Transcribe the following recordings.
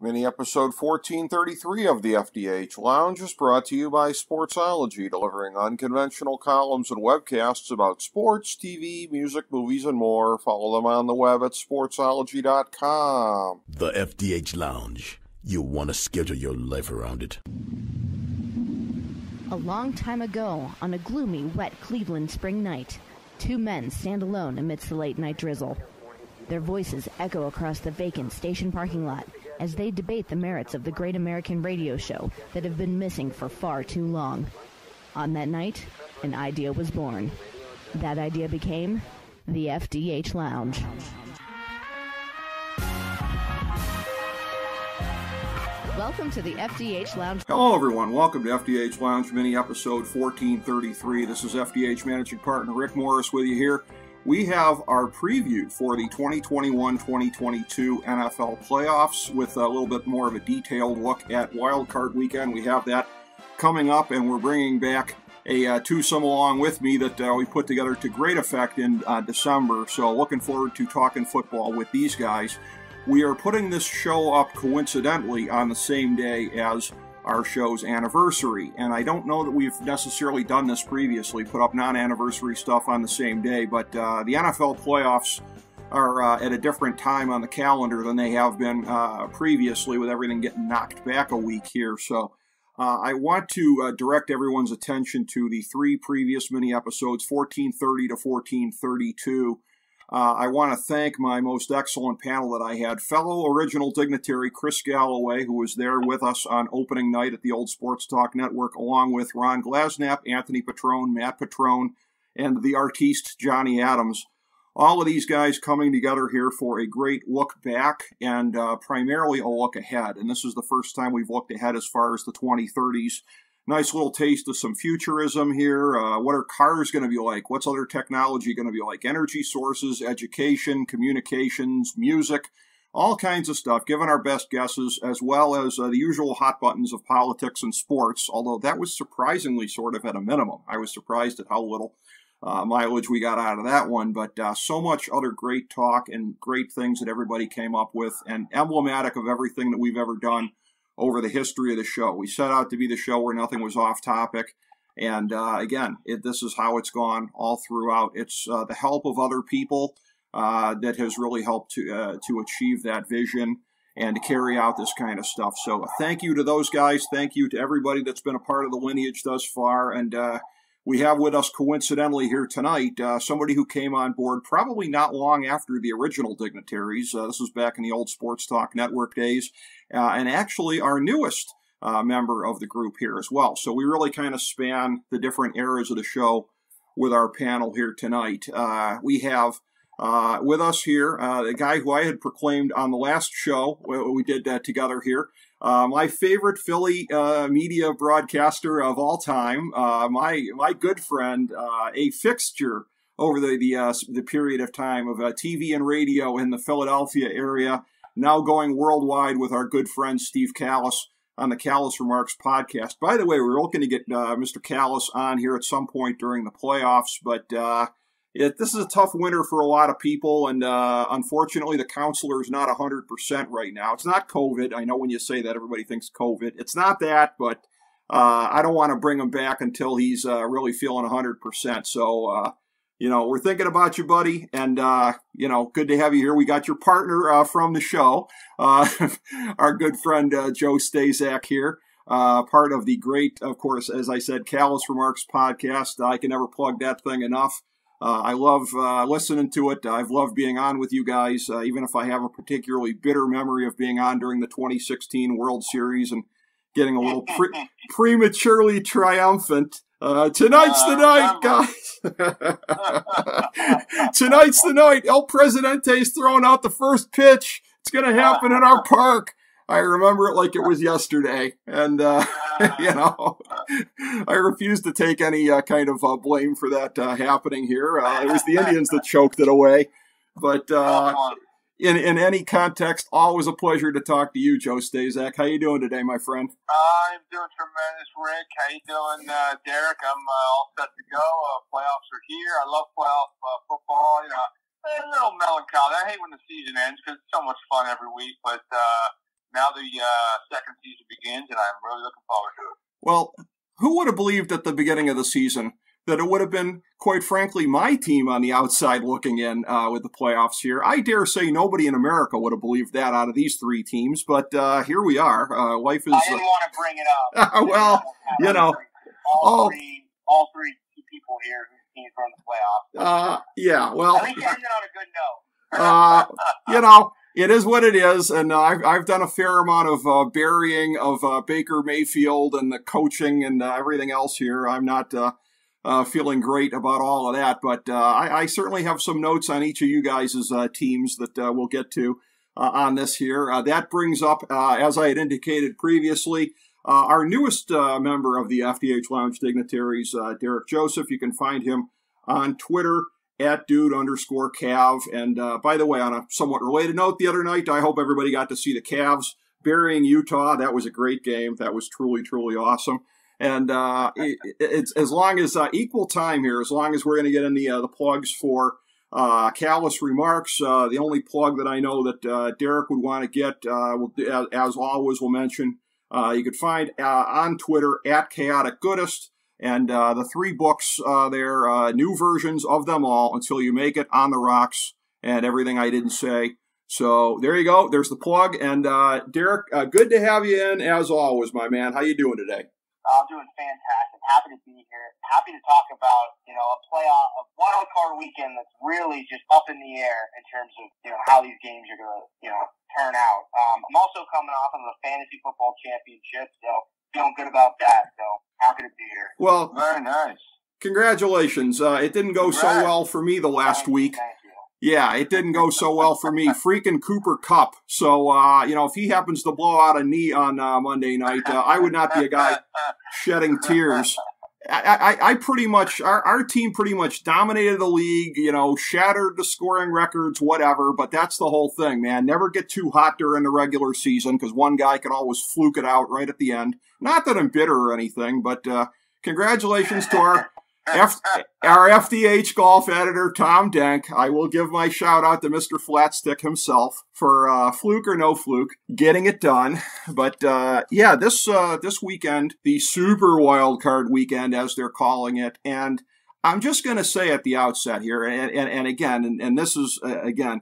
Mini episode 1433 of the FDH Lounge is brought to you by Sportsology, delivering unconventional columns and webcasts about sports, TV, music, movies, and more. Follow them on the web at sportsology.com. The FDH Lounge. You'll want to schedule your life around it. A long time ago, on a gloomy, wet Cleveland spring night, two men stand alone amidst the late-night drizzle. Their voices echo across the vacant station parking lot as they debate the merits of the great American radio show that have been missing for far too long. On that night, an idea was born. That idea became the FDH Lounge. Welcome to the FDH Lounge. Hello, everyone. Welcome to FDH Lounge mini episode 1433. This is FDH Managing Partner Rick Morris with you here. We have our preview for the 2021-2022 NFL playoffs with a little bit more of a detailed look at Wild Card Weekend. We have that coming up, and we're bringing back a twosome along with me that we put together to great effect in December. So looking forward to talking football with these guys. We are putting this show up coincidentally on the same day as our show's anniversary, and I don't know that we've necessarily done this previously, put up non-anniversary stuff on the same day, but the NFL playoffs are at a different time on the calendar than they have been previously, with everything getting knocked back a week here. So I want to direct everyone's attention to the three previous mini episodes, 1430 to 1432. I want to thank my most excellent panel that I had. Fellow original dignitary Chris Galloway, who was there with us on opening night at the Old Sports Talk Network, along with Ron Glasnap, Anthony Petrone, Matt Petrone, and the artiste Johnny Adams. All of these guys coming together here for a great look back and primarily a look ahead. And this is the first time we've looked ahead as far as the 2030s. Nice little taste of some futurism here. What are cars going to be like? What's other technology going to be like? Energy sources, education, communications, music, all kinds of stuff, given our best guesses, as well as the usual hot buttons of politics and sports, although that was surprisingly sort of at a minimum. I was surprised at how little mileage we got out of that one, but so much other great talk and great things that everybody came up with, and emblematic of everything that we've ever done over the history of the show. We set out to be the show where nothing was off topic, and again, this is how it's gone all throughout. It's the help of other people that has really helped to achieve that vision and to carry out this kind of stuff. So thank you to those guys. Thank you to everybody that's been a part of the lineage thus far, and we have with us coincidentally here tonight somebody who came on board probably not long after the original Dignitaries. This was back in the Old Sports Talk Network days, and actually our newest member of the group here as well. So we really kind of span the different eras of the show with our panel here tonight. We have with us here the guy who I had proclaimed on the last show we did together here, my favorite Philly media broadcaster of all time, my good friend, a fixture over the period of time of TV and radio in the Philadelphia area, now going worldwide with our good friend Steve Callis on the Callis Remarks podcast. By the way, we're looking to get Mr. Callis on here at some point during the playoffs, but this is a tough winter for a lot of people, and unfortunately the counselor is not 100% right now. It's not COVID. I know when you say that, everybody thinks COVID. It's not that, but I don't want to bring him back until he's really feeling 100%. So, we're thinking about you, buddy, and, good to have you here. We got your partner from the show, our good friend Joe Staszak here. Part of the great, of course, as I said, Callis Remarks podcast. I can never plug that thing enough. I love listening to it. I've loved being on with you guys, even if I have a particularly bitter memory of being on during the 2016 World Series and getting a little prematurely triumphant. Tonight's the night, guys. Tonight's the night. El Presidente's throwing out the first pitch. It's going to happen in our park. I remember it like it was yesterday, and, I refuse to take any kind of blame for that happening here. It was the Indians that choked it away, but in any context, always a pleasure to talk to you, Joe Staszak. How you doing today, my friend? I'm doing tremendous, Rick. How you doing, Derek? I'm all set to go. Playoffs are here. I love playoff football. A little melancholy. I hate when the season ends because it's so much fun every week, but now the second season begins, and I'm really looking forward to it. Well, who would have believed at the beginning of the season that it would have been, quite frankly, my team on the outside looking in with the playoffs here? I dare say nobody in America would have believed that out of these three teams, but here we are. Life is... I didn't want to bring it up. Well, you know... All three people here whose teams are in the playoffs. Yeah, well... At least you ended on a good note. You know... It is what it is, and I've done a fair amount of burying of Baker Mayfield and the coaching and everything else here. I'm not feeling great about all of that, but I certainly have some notes on each of you guys' teams that we'll get to on this here. That brings up, as I had indicated previously, our newest member of the FDH Lounge Dignitaries, Derek Joseph. You can find him on Twitter at dude_Cav. And by the way, on a somewhat related note, the other night, I hope everybody got to see the Cavs burying Utah. That was a great game. That was truly, truly awesome. And it's as long as equal time here, as long as we're going to get in the plugs for callous remarks. The only plug that I know that Derek would want to get, as always, we'll mention, you could find on Twitter at Chaotic Goodest. And the three books there, new versions of them all, Until You Make It, On the Rocks, and Everything I Didn't Say. So there you go. There's the plug. And Derek, good to have you in as always, my man. How you doing today? I'm doing fantastic. Happy to be here. Happy to talk about, a wild card weekend that's really just up in the air in terms of, how these games are going to, turn out. I'm also coming off of the fantasy football championship, so feeling good about that. So happy to be here. Well, very nice. Congratulations. It didn't go so well for me the last week. Thank you. Yeah, it didn't go so well for me. Freaking Cooper Kupp. So, if he happens to blow out a knee on Monday night, I would not be a guy shedding tears. I pretty much, our team pretty much dominated the league, shattered the scoring records, whatever, but that's the whole thing, man. Never get too hot during the regular season because one guy can always fluke it out right at the end. Not that I'm bitter or anything, but congratulations to our FDH golf editor, Tom Denk. I will give my shout out to Mr. Flatstick himself for fluke or no fluke, getting it done. But this weekend, the Super Wild Card Weekend, as they're calling it, and I'm just going to say at the outset here, and again, and this is again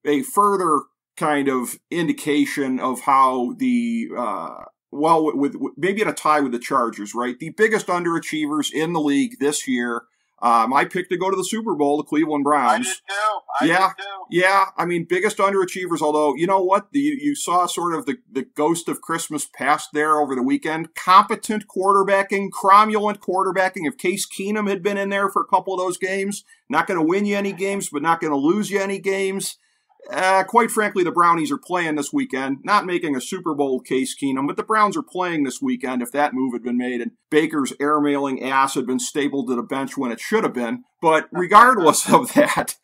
a further kind of indication of how the with maybe in a tie with the Chargers, right? The biggest underachievers in the league this year. My pick to go to the Super Bowl, the Cleveland Browns. I did too. Yeah. I mean, biggest underachievers, although, you know what? You saw sort of the ghost of Christmas past there over the weekend. Competent quarterbacking, cromulent quarterbacking. If Case Keenum had been in there for a couple of those games, not going to win you any games, but not going to lose you any games. Quite frankly, the Brownies are playing this weekend, not making a Super Bowl Case Keenum, but the Browns are playing this weekend if that move had been made and Baker's airmailing ass had been stapled to the bench when it should have been. But regardless of that,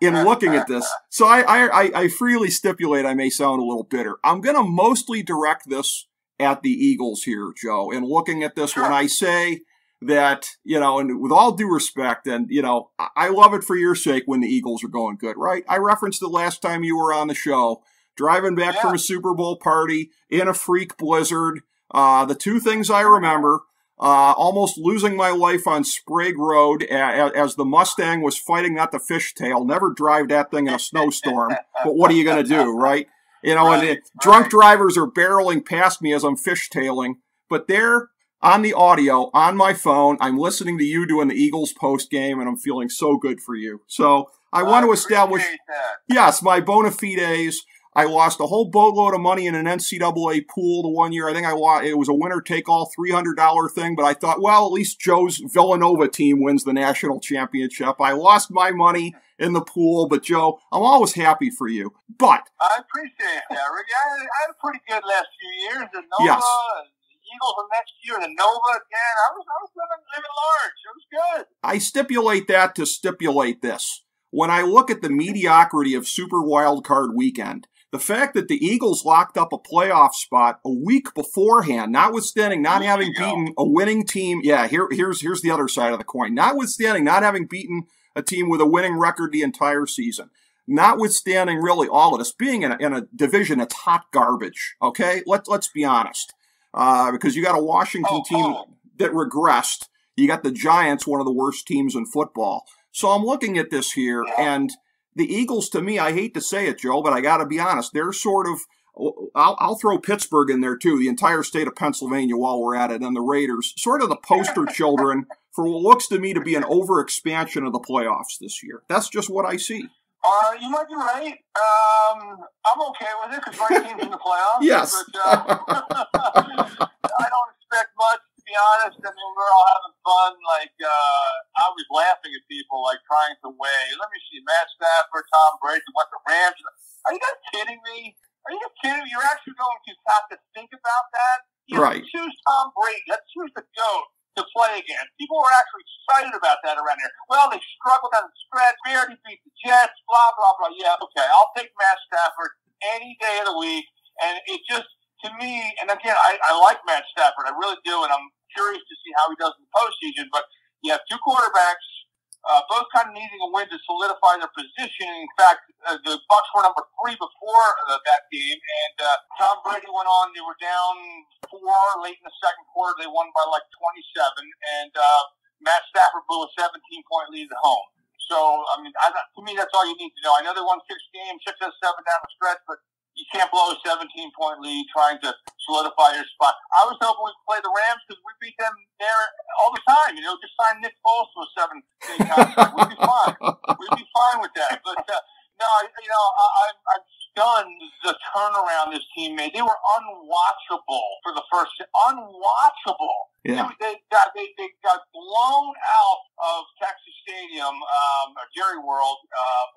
in looking at this, so I freely stipulate I may sound a little bitter. I'm going to mostly direct this at the Eagles here, Joe, and looking at this when I say that, and with all due respect, and, I love it for your sake when the Eagles are going good, right? I referenced the last time you were on the show, driving back from a Super Bowl party in a freak blizzard. The two things I remember, almost losing my life on Sprague Road as the Mustang was fighting not the fishtail. Never drive that thing in a snowstorm, but what are you going to do, right? And drunk drivers are barreling past me as I'm fishtailing, but they're on the audio, on my phone, I'm listening to you doing the Eagles post game, and I'm feeling so good for you. So I want to establish, yes, my bona fides. I lost a whole boatload of money in an NCAA pool the one year. I think it was a winner-take-all $300 thing, but I thought, well, at least Joe's Villanova team wins the national championship. I lost my money in the pool, but Joe, I'm always happy for you. But I appreciate that, Rick. I had a pretty good last few years. The Nova, yes. Eagles the next year, the Nova again. I was living large. It was good. I stipulate that to stipulate this. When I look at the mediocrity of Super Wild Card Weekend, the fact that the Eagles locked up a playoff spot a week beforehand, notwithstanding not having beaten a winning team. Yeah, here's the other side of the coin. Notwithstanding not having beaten a team with a winning record the entire season. notwithstanding really all of this, being in a division that's hot garbage, okay? Let's be honest. Because you got a Washington team that regressed. You got the Giants, one of the worst teams in football. So I'm looking at this here, and the Eagles, to me, I hate to say it, Joe, but I got to be honest, they're sort of, I'll throw Pittsburgh in there too, the entire state of Pennsylvania while we're at it, and the Raiders, sort of the poster children for what looks to me to be an overexpansion of the playoffs this year. That's just what I see. You might be right. I'm okay with it because my team's in the playoffs. Yes. But I don't expect much, to be honest. I mean, we're all having fun. Like, I was laughing at people, like, trying to weigh. Let me see, Matt Stafford, Tom Brady, what the Rams. Are you guys kidding me? Are you kidding me? You're actually going to have to think about that? Right. Let's choose Tom Brady. Let's choose the GOAT to play against. People were actually excited about that around here. Well, they struggled on the stretch. We already beat the Jets, blah, blah, blah. Yeah, okay. I'll take Matt Stafford any day of the week. And it just, to me, and again, I like Matt Stafford. I really do. And I'm curious to see how he does in the postseason. But you have two quarterbacks, both kind of needing a win to solidify their position. In fact, the Bucs were number 3 before that game, and Tom Brady went on. They were down 4 late in the second quarter. They won by like 27, and Matt Stafford blew a 17-point lead at home. So, I mean, to me, that's all you need to know. I know they won 6 games, 6 out of 7 down the stretch, but you can't blow a 17-point lead trying to solidify your spot. I was hoping we could play the Rams because we beat them there all the time. You know, just sign Nick Foles to a 7-day contract. We'd be fine. We'd be fine with that. But, no, you know, I'm stunned the turnaround this team made. They were unwatchable for the first – unwatchable. Yeah. They got blown out of Texas Stadium, Jerry World,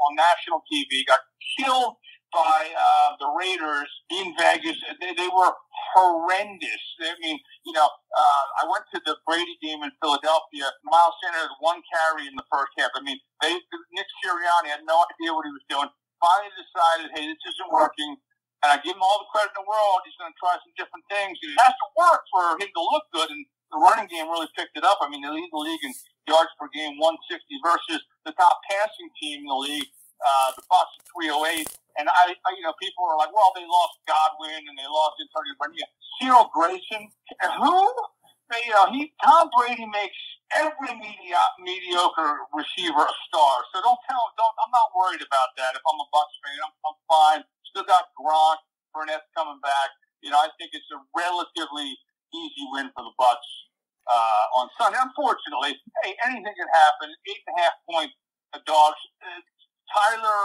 on national TV, got killed by the Raiders in Vegas. They were horrendous. I mean, you know, I went to the Brady game in Philadelphia. Miles Sanders had 1 carry in the first half. I mean, Nick Sirianni had no idea what he was doing. Finally decided, hey, this isn't working. And I give him all the credit in the world. He's going to try some different things. And it has to work for him to look good. And the running game really picked it up. I mean, they lead the league in yards per game, 160 versus the top passing team in the league, the Bucs, 308. And you know, people are like, well, they lost Godwin and they lost Antonio Brown. Yeah, Cyril Grayson, who? You know, Tom Brady makes every mediocre receiver a star. So I'm not worried about that. If I'm a Bucs fan, I'm fine. Still got Gronk, Fournette coming back. You know, I think it's a relatively easy win for the Bucs on Sunday. Unfortunately, hey, anything can happen. 8.5-point dogs. Tyler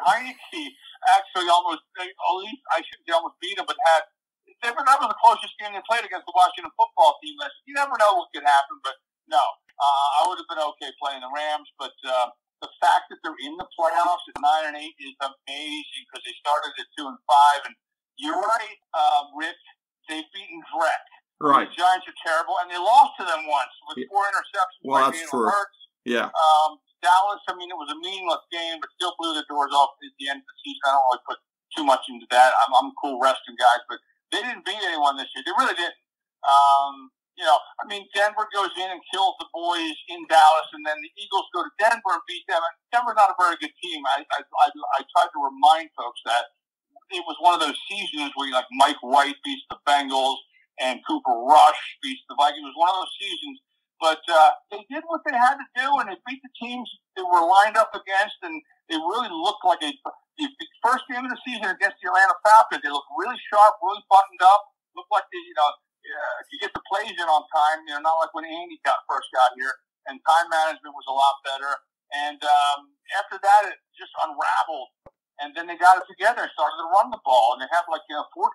Heineke actually almost beat him, but that was the closest game they played against the Washington football team last year. You never know what could happen, but no, I would have been okay playing the Rams, but the fact that they're in the playoffs at 9-8 is amazing because they started at 2-5, and you're right, Rick, they've beaten Drek. Right. The Giants are terrible, and they lost to them once with 4 interceptions by that's Jalen true. Hurts. Yeah. Dallas, I mean, it was a meaningless game, but still blew the doors off at the end of the season. I don't really put too much into that. I'm cool resting guys, but they didn't beat anyone this year. They really didn't. You know, I mean, Denver goes in and kills the boys in Dallas, and then the Eagles go to Denver and beat them. And Denver's not a very good team. I tried to remind folks that it was one of those seasons where like Mike White beats the Bengals and Cooper Rush beats the Vikings. It was one of those seasons. But they did what they had to do, and they beat the teams they were lined up against, and they really looked like the first game of the season against the Atlanta Falcons. They looked really sharp, really buttoned up. Looked like they, you know, you get the plays in on time. You know, not like when Andy first got here, and time management was a lot better. And after that, it just unraveled. And then they got it together and started to run the ball. And they have 4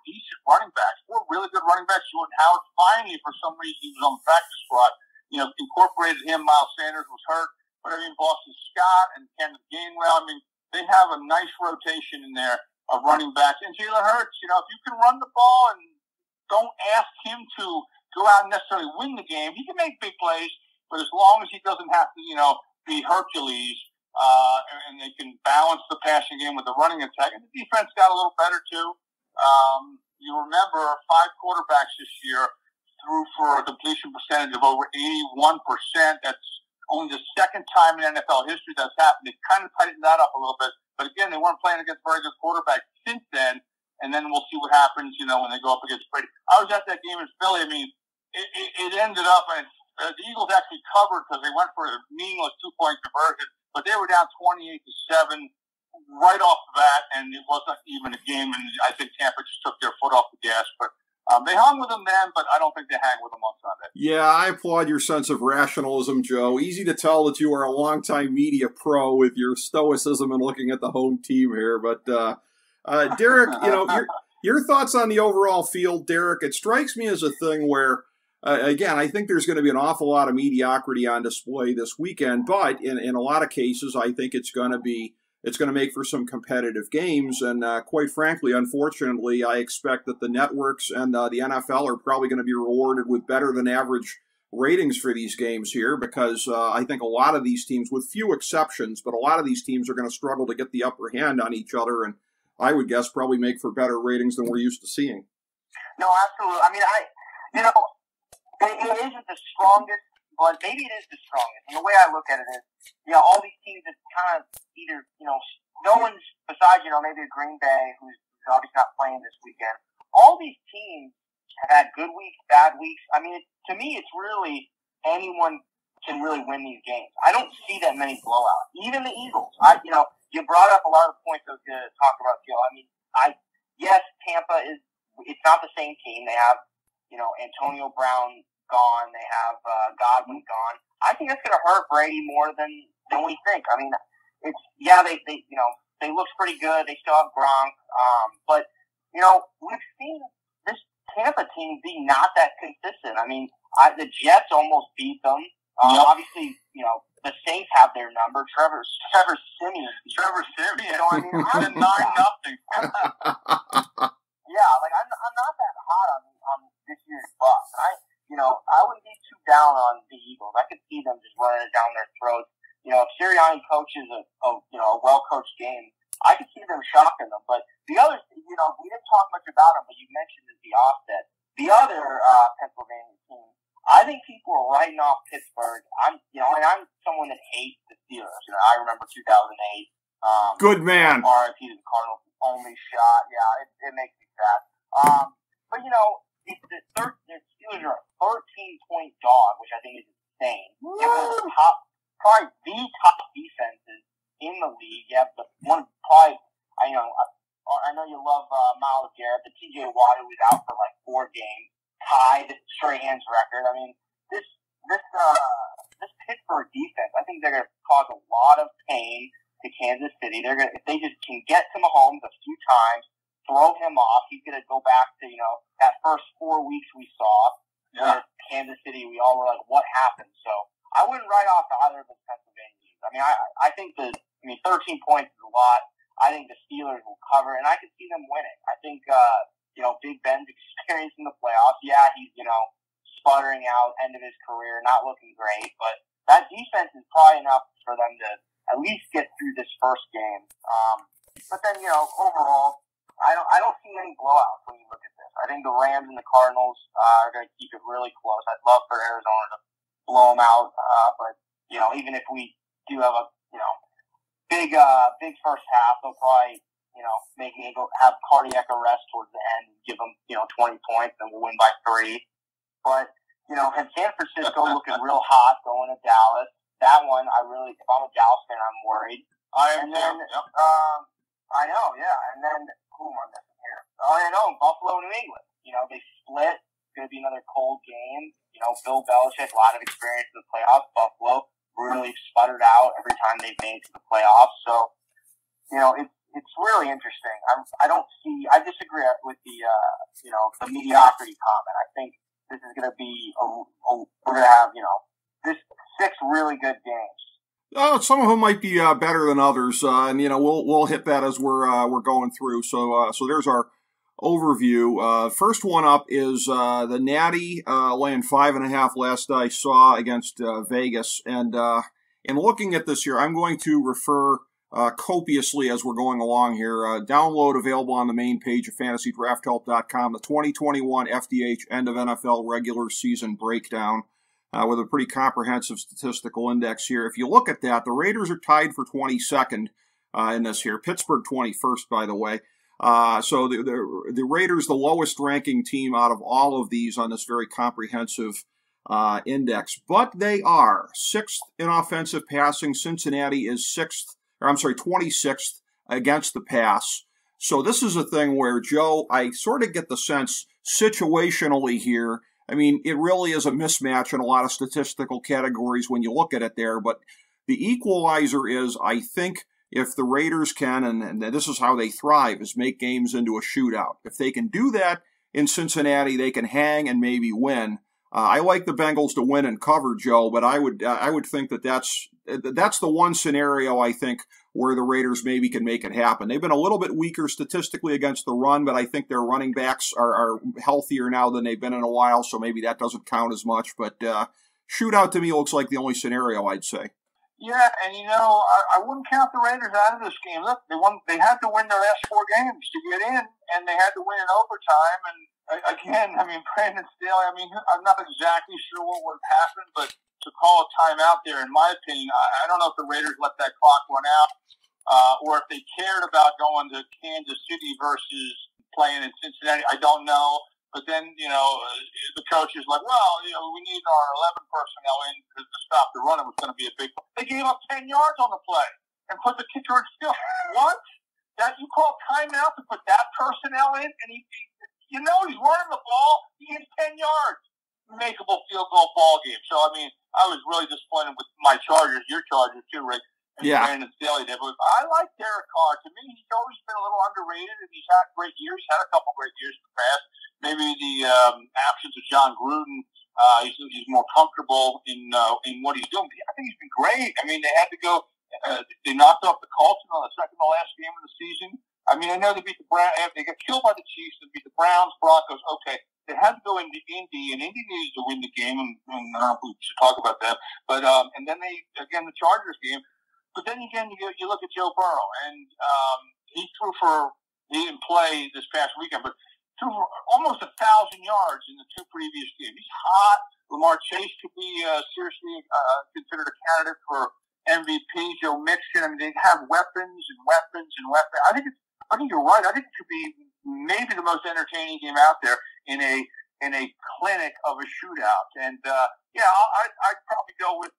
decent running backs, 4 really good running backs. Jordan Howard finally, for some reason, he was on the practice squad. You know, incorporated him. Miles Sanders was hurt. But I mean, Boston Scott and Kenneth Gainwell, I mean, they have a nice rotation in there of running backs. And Jalen Hurts, you know, if you can run the ball and don't ask him to go out and necessarily win the game, he can make big plays. But as long as he doesn't have to, you know, be Hercules, and they can balance the passing game with the running attack. And the defense got a little better, too. You remember 5 quarterbacks this year threw for a completion percentage of over 81%. That's only the second time in NFL history that's happened. They kind of tightened that up a little bit. But again, they weren't playing against very good quarterbacks since then. And then we'll see what happens, when they go up against Brady. I was at that game in Philly. I mean, it ended up, and the Eagles actually covered because they went for a meaningless 2-point conversion, but they were down 28-7 right off the bat, and it wasn't even a game. And I think Tampa just took their foot off the gas. But they hung with them then, but I don't think they hang with them on Sunday. Yeah, I applaud your sense of rationalism, Joe. Easy to tell that you are a longtime media pro with your stoicism and looking at the home team here. But Derek, your thoughts on the overall field, Derek? It strikes me as a thing where, again, I think there's going to be an awful lot of mediocrity on display this weekend, but in a lot of cases, I think it's going to make for some competitive games. And quite frankly, unfortunately, I expect that the networks and the NFL are probably going to be rewarded with better than average ratings for these games here, because I think a lot of these teams, with few exceptions, but a lot of these teams are going to struggle to get the upper hand on each other, and I would guess probably make for better ratings than we're used to seeing. No, absolutely. I mean, it isn't the strongest, but maybe it is the strongest. And the way I look at it is, all these teams that kind of either, no one's besides, maybe a Green Bay who's obviously not playing this weekend. All these teams have had good weeks, bad weeks. I mean, to me, it's really anyone can really win these games. I don't see that many blowouts. Even the Eagles. You brought up a lot of the points I was going to talk about, Joe. I mean, yes, Tampa it's not the same team. They have, Antonio Brown gone. They have Godwin gone. I think that's going to hurt Brady more than we think. I mean, they look pretty good. They still have Gronk. But, we've seen this Tampa team be not that consistent. I mean, the Jets almost beat them. Obviously, the Saints have their number. Trevor Siemian. I mean, I'm 9-0. Yeah, I'm not that hot on this year's Bucs. I wouldn't be too down on the Eagles. I could see them just running it down their throats. If Sirianni coaches a well-coached game, I could see them shocking them. But the others, we didn't talk much about them, but you mentioned at the offset. The other Pennsylvania team, I think people are writing off Pittsburgh. I'm someone that hates the Steelers. I remember 2008. Good man. RIP to the Cardinals' only shot. Yeah, it makes me sad. But the Steelers are a 13-point dog, which I think is insane. You have probably the top defenses in the league. You have the one probably. I know you love Myles Garrett, but T.J. Watt, who was out for 4 games, tied Strahan's record. I mean, this Pittsburgh defense, I think they're going to cause a lot of pain to Kansas City. If they just can get to Mahomes a few times, throw him off, he's going to go back to that first 4 weeks we saw in Kansas City. We all were like, what happened? So I wouldn't write off either of the Pennsylvania teams. I mean, I think 13 points is a lot. I think the Steelers will cover, and I could see them winning. I think Big Ben's experienced in the playoffs. Yeah, he's sputtering out, end of his career, not looking great, but that defense is probably enough for them to at least get through this first game. But then overall, I don't see any blowouts when you look at this. I think the Rams and the Cardinals are going to keep it really close. I'd love for Arizona to blow them out, but even if we do have a big first half, they'll probably make me have cardiac arrest towards the end and give them 20 points, and we'll win by 3. But and San Francisco looking real hot going to Dallas. That one, if I'm a Dallas fan, I'm worried. I know, yeah. And then who am I missing here? Oh, I know, Buffalo, New England. They split. It's going to be another cold game. Bill Belichick, a lot of experience in the playoffs. Buffalo really sputtered out every time they've made it to the playoffs. So, it's really interesting. I disagree with the mediocrity comment. I think this is going to be we're going to have, this 6 really good games. Oh, some of them might be better than others, and we'll hit that as we're going through. So there's our overview. First one up is the Natty laying 5.5 last I saw against Vegas, and in looking at this here, I'm going to refer copiously as we're going along here. Download available on the main page of FantasyDraftHelp.com, the 2021 FDH End of NFL Regular Season Breakdown. with a pretty comprehensive statistical index here. If you look at that, the Raiders are tied for 22nd in this here. Pittsburgh 21st, by the way. So the Raiders, the lowest ranking team out of all of these on this very comprehensive index. But they are 6th in offensive passing. Cincinnati is 26th against the pass. So this is a thing where, Joe, I sort of get the sense situationally here. I mean, it really is a mismatch in a lot of statistical categories when you look at it there. But the equalizer is, I think, if the Raiders can, and this is how they thrive, is make games into a shootout. If they can do that in Cincinnati, they can hang and maybe win. I like the Bengals to win and cover, Joe, but I would think that's the one scenario, I think, where the Raiders maybe can make it happen. They've been a little bit weaker statistically against the run, but I think their running backs are healthier now than they've been in a while, so maybe that doesn't count as much. But shootout to me looks like the only scenario, I'd say. Yeah, and I wouldn't count the Raiders out of this game. Look, they had to win their last 4 games to get in, and they had to win in overtime. And again, Brandon Staley, I'm not exactly sure what would have happened, but to call a timeout there, in my opinion, I don't know if the Raiders let that clock run out, or if they cared about going to Kansas City versus playing in Cincinnati. I don't know. But then, the coach is like, well, we need our 11 personnel in to stop the run. It was going to be a big play. They gave up 10 yards on the play and put the kicker in still. What? That you call timeout to put that personnel in? And he's running the ball. He gets 10 yards. Makeable field goal ball game. So, I was really disappointed with my Chargers, your Chargers too, Rick. And Brandon Staley did. But I like Derek Carr. To me, he's always been a little underrated, and he's had great years, had a couple great years in the past. Maybe the absence of John Gruden, he's more comfortable in what he's doing. But I think he's been great. They had to go. They knocked off the Colts in the second to last game of the season. I know they beat the Browns. They got killed by the Chiefs. They beat the Browns, Broncos. Okay, they had to go into Indy, and Indy needed to win the game. And I don't know if we should talk about that. But and then the Chargers game. But then again, you look at Joe Burrow, and he didn't play this past weekend, but threw for almost 1,000 yards in the 2 previous games. He's hot. Lamar Chase could be seriously considered a candidate for MVP. Joe Mixon. They have weapons and weapons and weapons. I think you're right. I think it could be maybe the most entertaining game out there in a clinic of a shootout. And I'd probably go with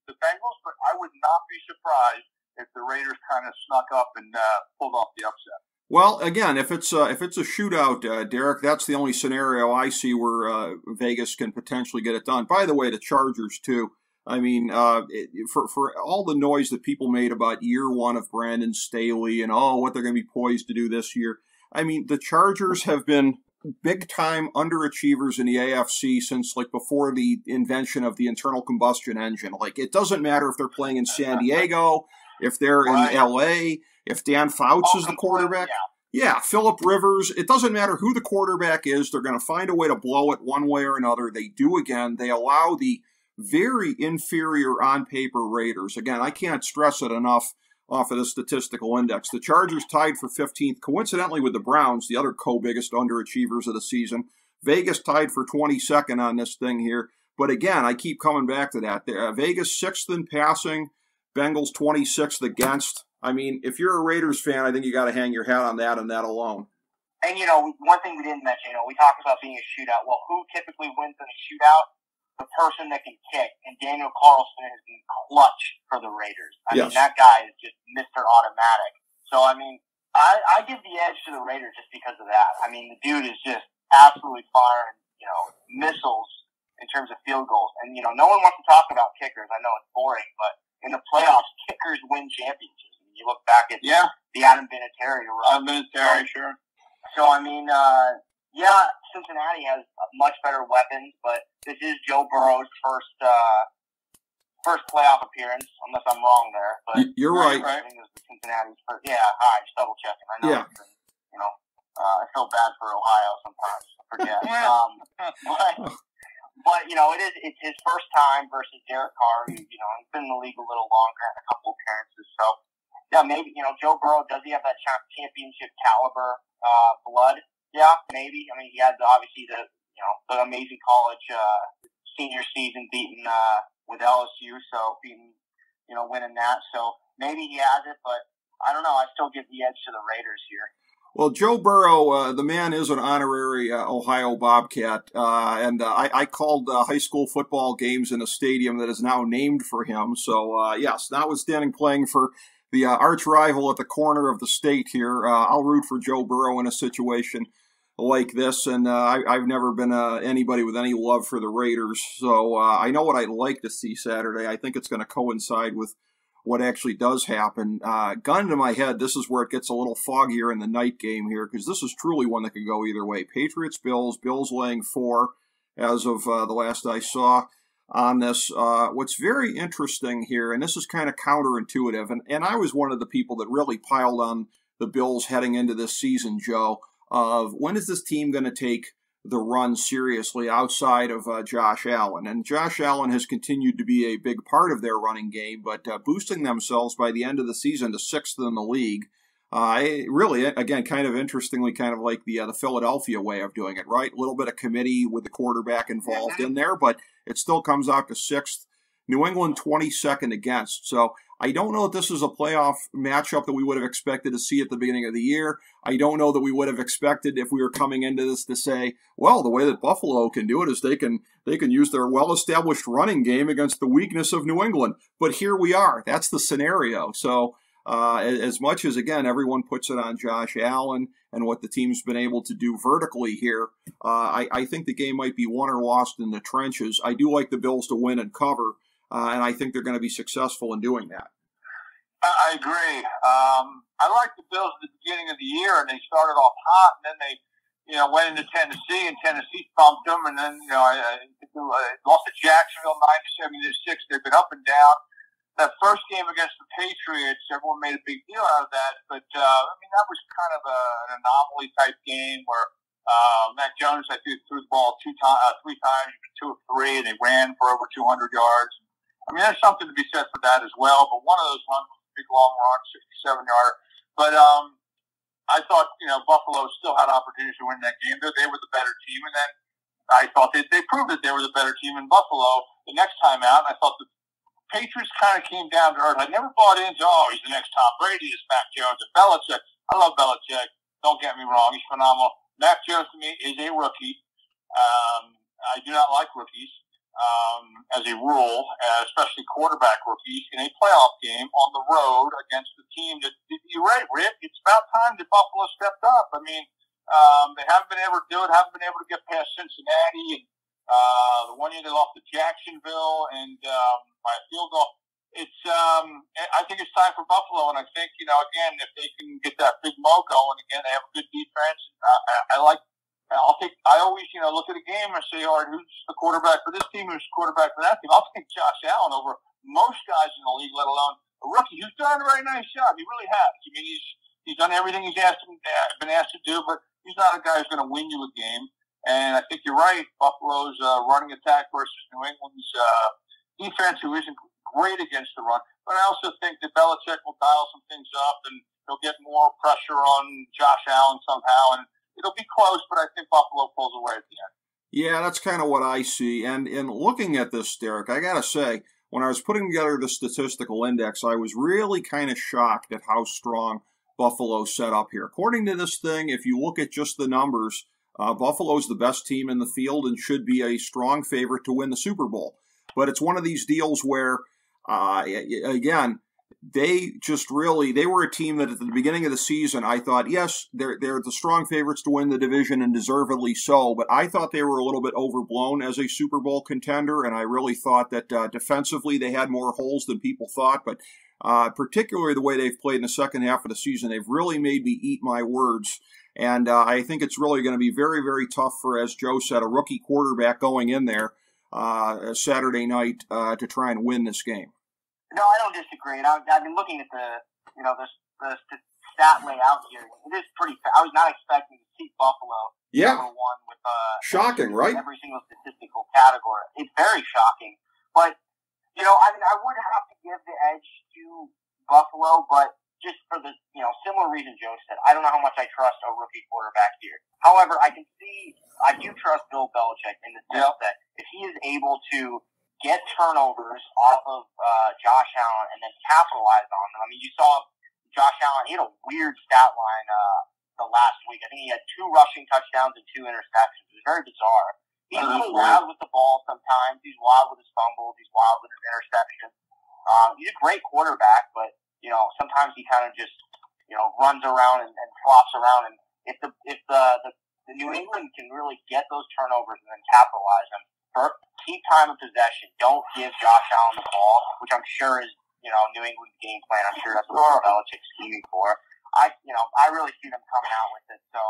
the Bengals, but I would not be surprised if the Raiders kind of snuck up and pulled off the upset. Well, again, if it's a shootout, Derek, that's the only scenario I see where Vegas can potentially get it done. By the way, the Chargers too. For all the noise that people made about year 1 of Brandon Staley and what they're going to be poised to do this year, the Chargers have been big-time underachievers in the AFC since, before the invention of the internal combustion engine. It doesn't matter if they're playing in San Diego, if they're in L.A., if Dan Fouts is the quarterback. Yeah, Phillip Rivers. It doesn't matter who the quarterback is. They're going to find a way to blow it one way or another. They do again. They allow the very inferior on-paper Raiders. Again, I can't stress it enough off of the statistical index. The Chargers tied for 15th, coincidentally with the Browns, the other co-biggest underachievers of the season. Vegas tied for 22nd on this thing here. But again, I keep coming back to that. Vegas 6th in passing, Bengals 26th against. If you're a Raiders fan, I think you got to hang your hat on that and that alone. And, one thing we didn't mention, we talked about being a shootout. Well, who typically wins in a shootout? The person that can kick, and Daniel Carlson has been clutch for the Raiders. That guy is just Mr. Automatic. So, I give the edge to the Raiders just because of that. The dude is just absolutely firing, missiles in terms of field goals. And, no one wants to talk about kickers. I know it's boring, but in the playoffs, kickers win championships. You look back at the Adam Vinatieri. Sure. So, Cincinnati has much better weapons, but this is Joe Burrow's first playoff appearance, unless I'm wrong there. But you're right. I think it was Cincinnati's first. Yeah, all right, just double checking. I know. Yeah. I feel bad for Ohio sometimes. I forget. But it's his first time versus Derek Carr, who he's been in the league a little longer, had a couple appearances. So maybe Joe Burrow, does he have that championship caliber blood? Yeah, maybe. He had obviously the amazing college senior season beating with LSU, so winning that. So maybe he has it, but I don't know. I still give the edge to the Raiders here. Well, Joe Burrow, the man is an honorary Ohio Bobcat, and I called high school football games in a stadium that is now named for him. So, yes, notwithstanding playing for the arch rival at the corner of the state here, I'll root for Joe Burrow in a situation like this, and I've never been anybody with any love for the Raiders, so I know what I'd like to see Saturday. I think it's going to coincide with what actually does happen. Gun to my head, this is where it gets a little foggier in the night game here, because this is truly one that could go either way. Patriots-Bills, Bills laying 4 as of the last I saw on this. What's very interesting here, and this is kind of counterintuitive, and I was one of the people that really piled on the Bills heading into this season, Joe, of when is this team going to take the run seriously outside of Josh Allen. And Josh Allen has continued to be a big part of their running game, but boosting themselves by the end of the season to 6th in the league. Really, again, kind of interestingly, kind of like the Philadelphia way of doing it, right? A little bit of committee with the quarterback involved in there, but it still comes out to 6th. New England 22nd against. So I don't know if this is a playoff matchup that we would have expected to see at the beginning of the year. I don't know that we would have expected if we were coming into this to say, well, the way that Buffalo can do it is they can use their well-established running game against the weakness of New England. But here we are. That's the scenario. So as much as, again, everyone puts it on Josh Allen and what the team's been able to do vertically here, I think the game might be won or lost in the trenches. I do like the Bills to win and cover. And I think they're going to be successful in doing that. I agree. I liked the Bills at the beginning of the year, and they started off hot, and then they, went into Tennessee, and Tennessee thumped them, and then, I lost to Jacksonville 9-7-6. They've been up and down. That first game against the Patriots, everyone made a big deal out of that, but that was kind of an anomaly type game where Mac Jones, I think, threw the ball 3 times, 2 of 3, and they ran for over 200 yards. There's something to be said for that as well. But one of those runs was a big long run, 67-yarder. But I thought, Buffalo still had opportunities to win that game. They were the better team. And then I thought they proved that they were the better team in Buffalo the next time out. And I thought the Patriots kind of came down to earth. I never bought into, he's the next Tom Brady, is Mac Jones. And Belichick, I love Belichick. Don't get me wrong. He's phenomenal. Mac Jones, to me, is a rookie. I do not like rookies. As a rule, especially quarterback rookies, in a playoff game on the road against the team that, you're right, Rick, it's about time that Buffalo stepped up. They haven't been able to do it, haven't been able to get past Cincinnati, and the one year they lost to Jacksonville, and by a field goal. I think it's time for Buffalo, and I think, again, if they can get that big mo going, again, they have a good defense. I always, look at a game and say, all right, who's the quarterback for this team, who's the quarterback for that team? I'll take Josh Allen over most guys in the league, let alone a rookie who's done a very nice job. He really has. He's done everything he's been asked to do, but he's not a guy who's going to win you a game. And I think you're right. Buffalo's running attack versus New England's defense, who isn't great against the run. But I also think that Belichick will dial some things up, and he'll get more pressure on Josh Allen somehow, and it'll be close, but I think Buffalo pulls away at the end. Yeah, that's kind of what I see. And in looking at this, Derek, I got to say, when I was putting together the statistical index, I was really kind of shocked at how strong Buffalo set up here. According to this thing, if you look at just the numbers, Buffalo's the best team in the field and should be a strong favorite to win the Super Bowl. But it's one of these deals where, again, they were a team that at the beginning of the season, I thought, yes, they're the strong favorites to win the division and deservedly so, but I thought they were a little bit overblown as a Super Bowl contender, and I really thought that defensively they had more holes than people thought, but particularly the way they've played in the second half of the season, they've really made me eat my words, and I think it's really going to be very, very tough for, as Joe said, a rookie quarterback going in there Saturday night to try and win this game. No, I don't disagree. And I've been looking at the stat layout here. It is pretty. I was not expecting to see Buffalo number one with shocking, right? Every single statistical category. It's very shocking. But I would have to give the edge to Buffalo, but just for the similar reason Joe said, I don't know how much I trust a rookie quarterback here. However, I do trust Bill Belichick in the sense that if he he is able to get turnovers off of Josh Allen and then capitalize on them. I mean, you saw Josh Allen, he had a weird stat line the last week. I think he had 2 rushing touchdowns and 2 interceptions. It was very bizarre. He's a little wild with the ball sometimes. He's wild with his fumbles. He's wild with his interceptions. He's a great quarterback, but, sometimes he kind of just, runs around and flops around. And if the New England can really get those turnovers and then capitalize them, keep time of possession. Don't give Josh Allen the ball, which I'm sure is, New England's game plan. I'm sure that's what Belichick's scheming for. I really see them coming out with it. So,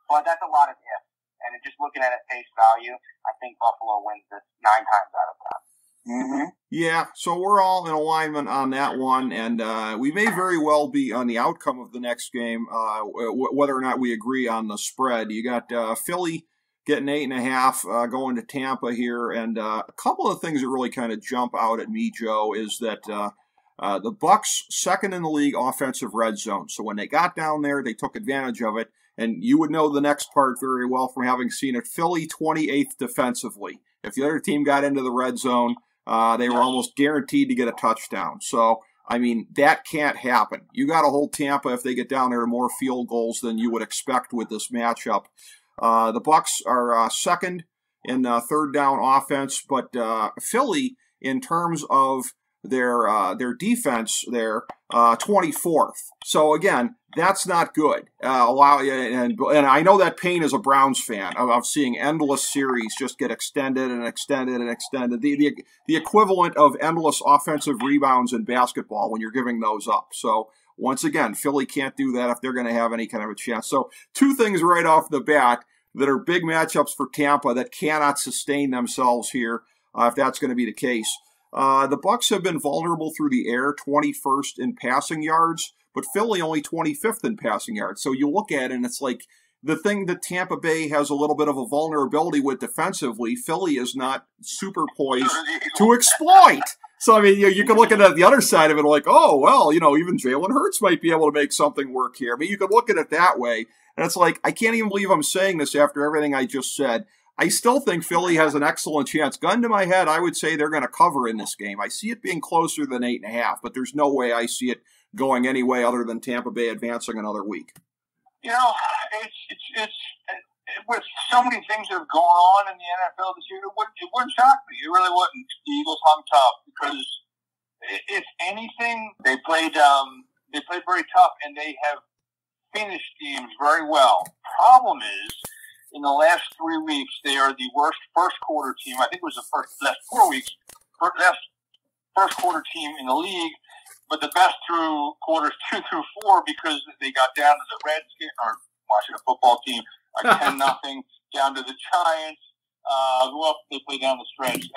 but that's a lot of ifs. And just looking at it face value, I think Buffalo wins this 9 times out of 10. Mm-hmm. Yeah, so we're all in alignment on that one, and we may very well be on the outcome of the next game, whether or not we agree on the spread. You got Philly getting 8.5, going to Tampa here, and a couple of things that really kind of jump out at me, Joe, is that the Bucs second in the league offensive red zone. So when they got down there, they took advantage of it. And you would know the next part very well from having seen it. Philly 28th defensively. If the other team got into the red zone, they were almost guaranteed to get a touchdown. So, I mean, that can't happen. You got to hold Tampa if they get down there to more field goals than you would expect with this matchup. The Bucs are second in third down offense, but Philly, in terms of their defense, they're 24th. So again, that's not good. And I know that pain as a Browns fan of seeing endless series just get extended and extended and extended. The equivalent of endless offensive rebounds in basketball when you're giving those up. So once again, Philly can't do that if they're going to have any kind of a chance. So 2 things right off the bat that are big matchups for Tampa that cannot sustain themselves here if that's going to be the case. The Bucs have been vulnerable through the air, 21st in passing yards, but Philly only 25th in passing yards. So you look at it and it's like the thing that Tampa Bay has a little bit of a vulnerability with defensively, Philly is not super poised to exploit. So, I mean, you can look at the other side of it like, oh, well, even Jalen Hurts might be able to make something work here. I mean, you could look at it that way. And it's like, I can't even believe I'm saying this after everything I just said. I still think Philly has an excellent chance. Gun to my head, I would say they're going to cover in this game. I see it being closer than 8.5, but there's no way I see it going any way other than Tampa Bay advancing another week. It's with so many things that have gone on in the NFL this year, it wouldn't shock me. It really wouldn't if the Eagles hung tough, because if anything, they played very tough and they have finished games very well. Problem is, in the last 3 weeks, they are the worst first quarter team. I think it was the last 4 weeks, first quarter team in the league, but the best through quarters 2 through 4 because they got down to the Redskins, or watching a football team, like 10-0, down to the Giants. Who else did they play down the stretch?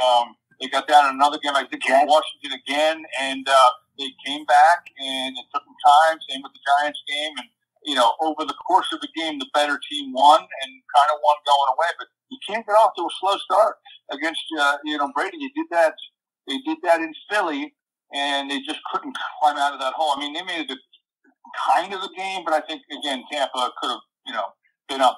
They got down in another game, I think, in Washington again, and they came back, and it took them time. Same with the Giants game, and over the course of the game, the better team won and kind of won going away. But you can't get off to a slow start against, Brady. They did that in Philly, and they just couldn't climb out of that hole. I mean, they made it kind of a game, but I think, again, Tampa could have, been up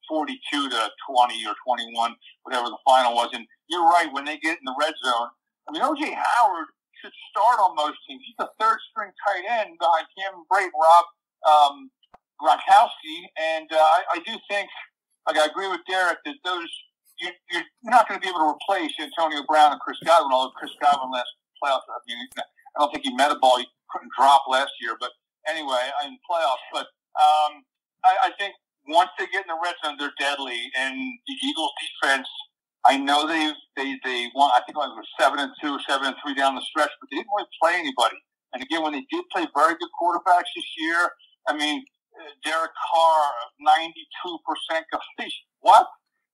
42-20 or 21, whatever the final was. And you're right, when they get in the red zone, I mean, O.J. Howard should start on most teams. He's the third-string tight end behind Cameron Brate, Rob Gronkowski, and I do think, I agree with Derek, that you're not going to be able to replace Antonio Brown and Chris Godwin, although Chris Godwin last playoffs, I mean, I don't think he met a ball he couldn't drop last year, but anyway, in playoffs. But I think once they get in the red zone, they're deadly, and the Eagles defense, I know they won, I think it was 7-2 or 7-3 down the stretch, but they didn't really play anybody. And again, when they did play very good quarterbacks this year, I mean, Derek Carr, 92% completion. What?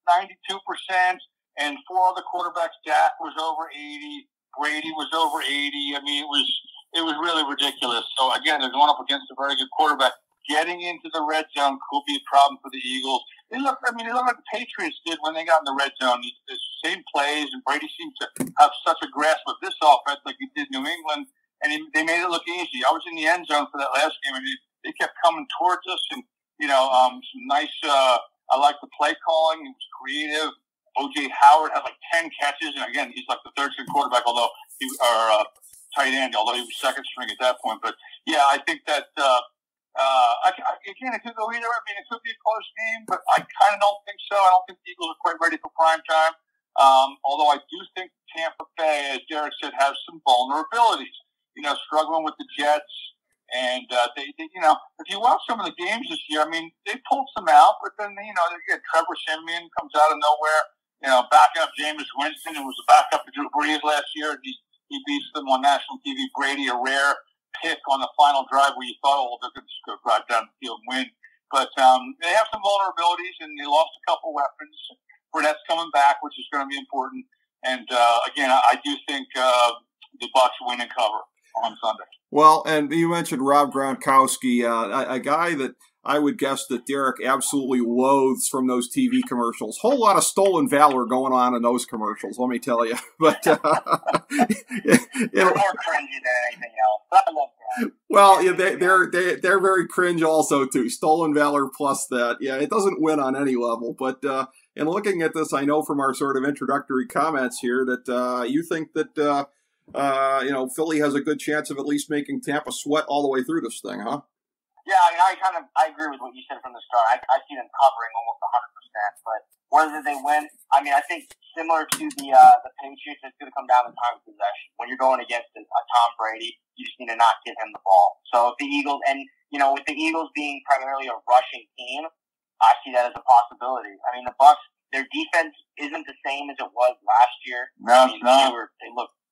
92%, and 4 other quarterbacks. Dak was over 80. Brady was over 80. I mean, it was really ridiculous. So again, they're going up against a very good quarterback. Getting into the red zone could be a problem for the Eagles. They look like the Patriots did when they got in the red zone. The same plays, and Brady seemed to have such a grasp of this offense like he did New England, and they made it look easy. I was in the end zone for that last game, and they kept coming towards us, and some nice. I like the play calling. It was creative. O.J. Howard had like 10 catches, and again, he's like the third string quarterback, or tight end, although he was second string at that point. But yeah, I think that again, it could go either. I mean, it could be a close game, but I kind of don't think so. I don't think the Eagles are quite ready for prime time. Although I do think Tampa Bay, as Derek said, has some vulnerabilities. Struggling with the Jets. And they, if you watch some of the games this year, I mean, they pulled some out, but then, they get Trevor Siemian comes out of nowhere, backing up Jameis Winston, who was a backup to Drew Brees last year. He beats them on national TV. Brady, a rare pick on the final drive where you thought, they're going to just go drive down the field and win. But they have some vulnerabilities, and they lost a couple weapons. Burnett's coming back, which is going to be important. And, again, I do think the Bucs win and cover on Sunday. Well, and you mentioned Rob Gronkowski, a guy that I would guess that Derek absolutely loathes from those TV commercials. Whole lot of stolen valor going on in those commercials, let me tell you. But they're more cringy than anything else. I love that. Well, yeah, they're very cringe also too. Stolen valor plus that, yeah, it doesn't win on any level. But in looking at this, I know from our sort of introductory comments here that you think that. Philly has a good chance of at least making Tampa sweat all the way through this thing, huh? Yeah, I agree with what you said from the start. I see them covering almost 100%, but whether they win, I mean, I think similar to the Patriots, it's going to come down to time of possession. When you're going against a Tom Brady, you just need to not give him the ball. So if the Eagles, and with the Eagles being primarily a rushing team, I see that as a possibility. I mean, the Bucs, their defense isn't the same as it was last year. No, I mean,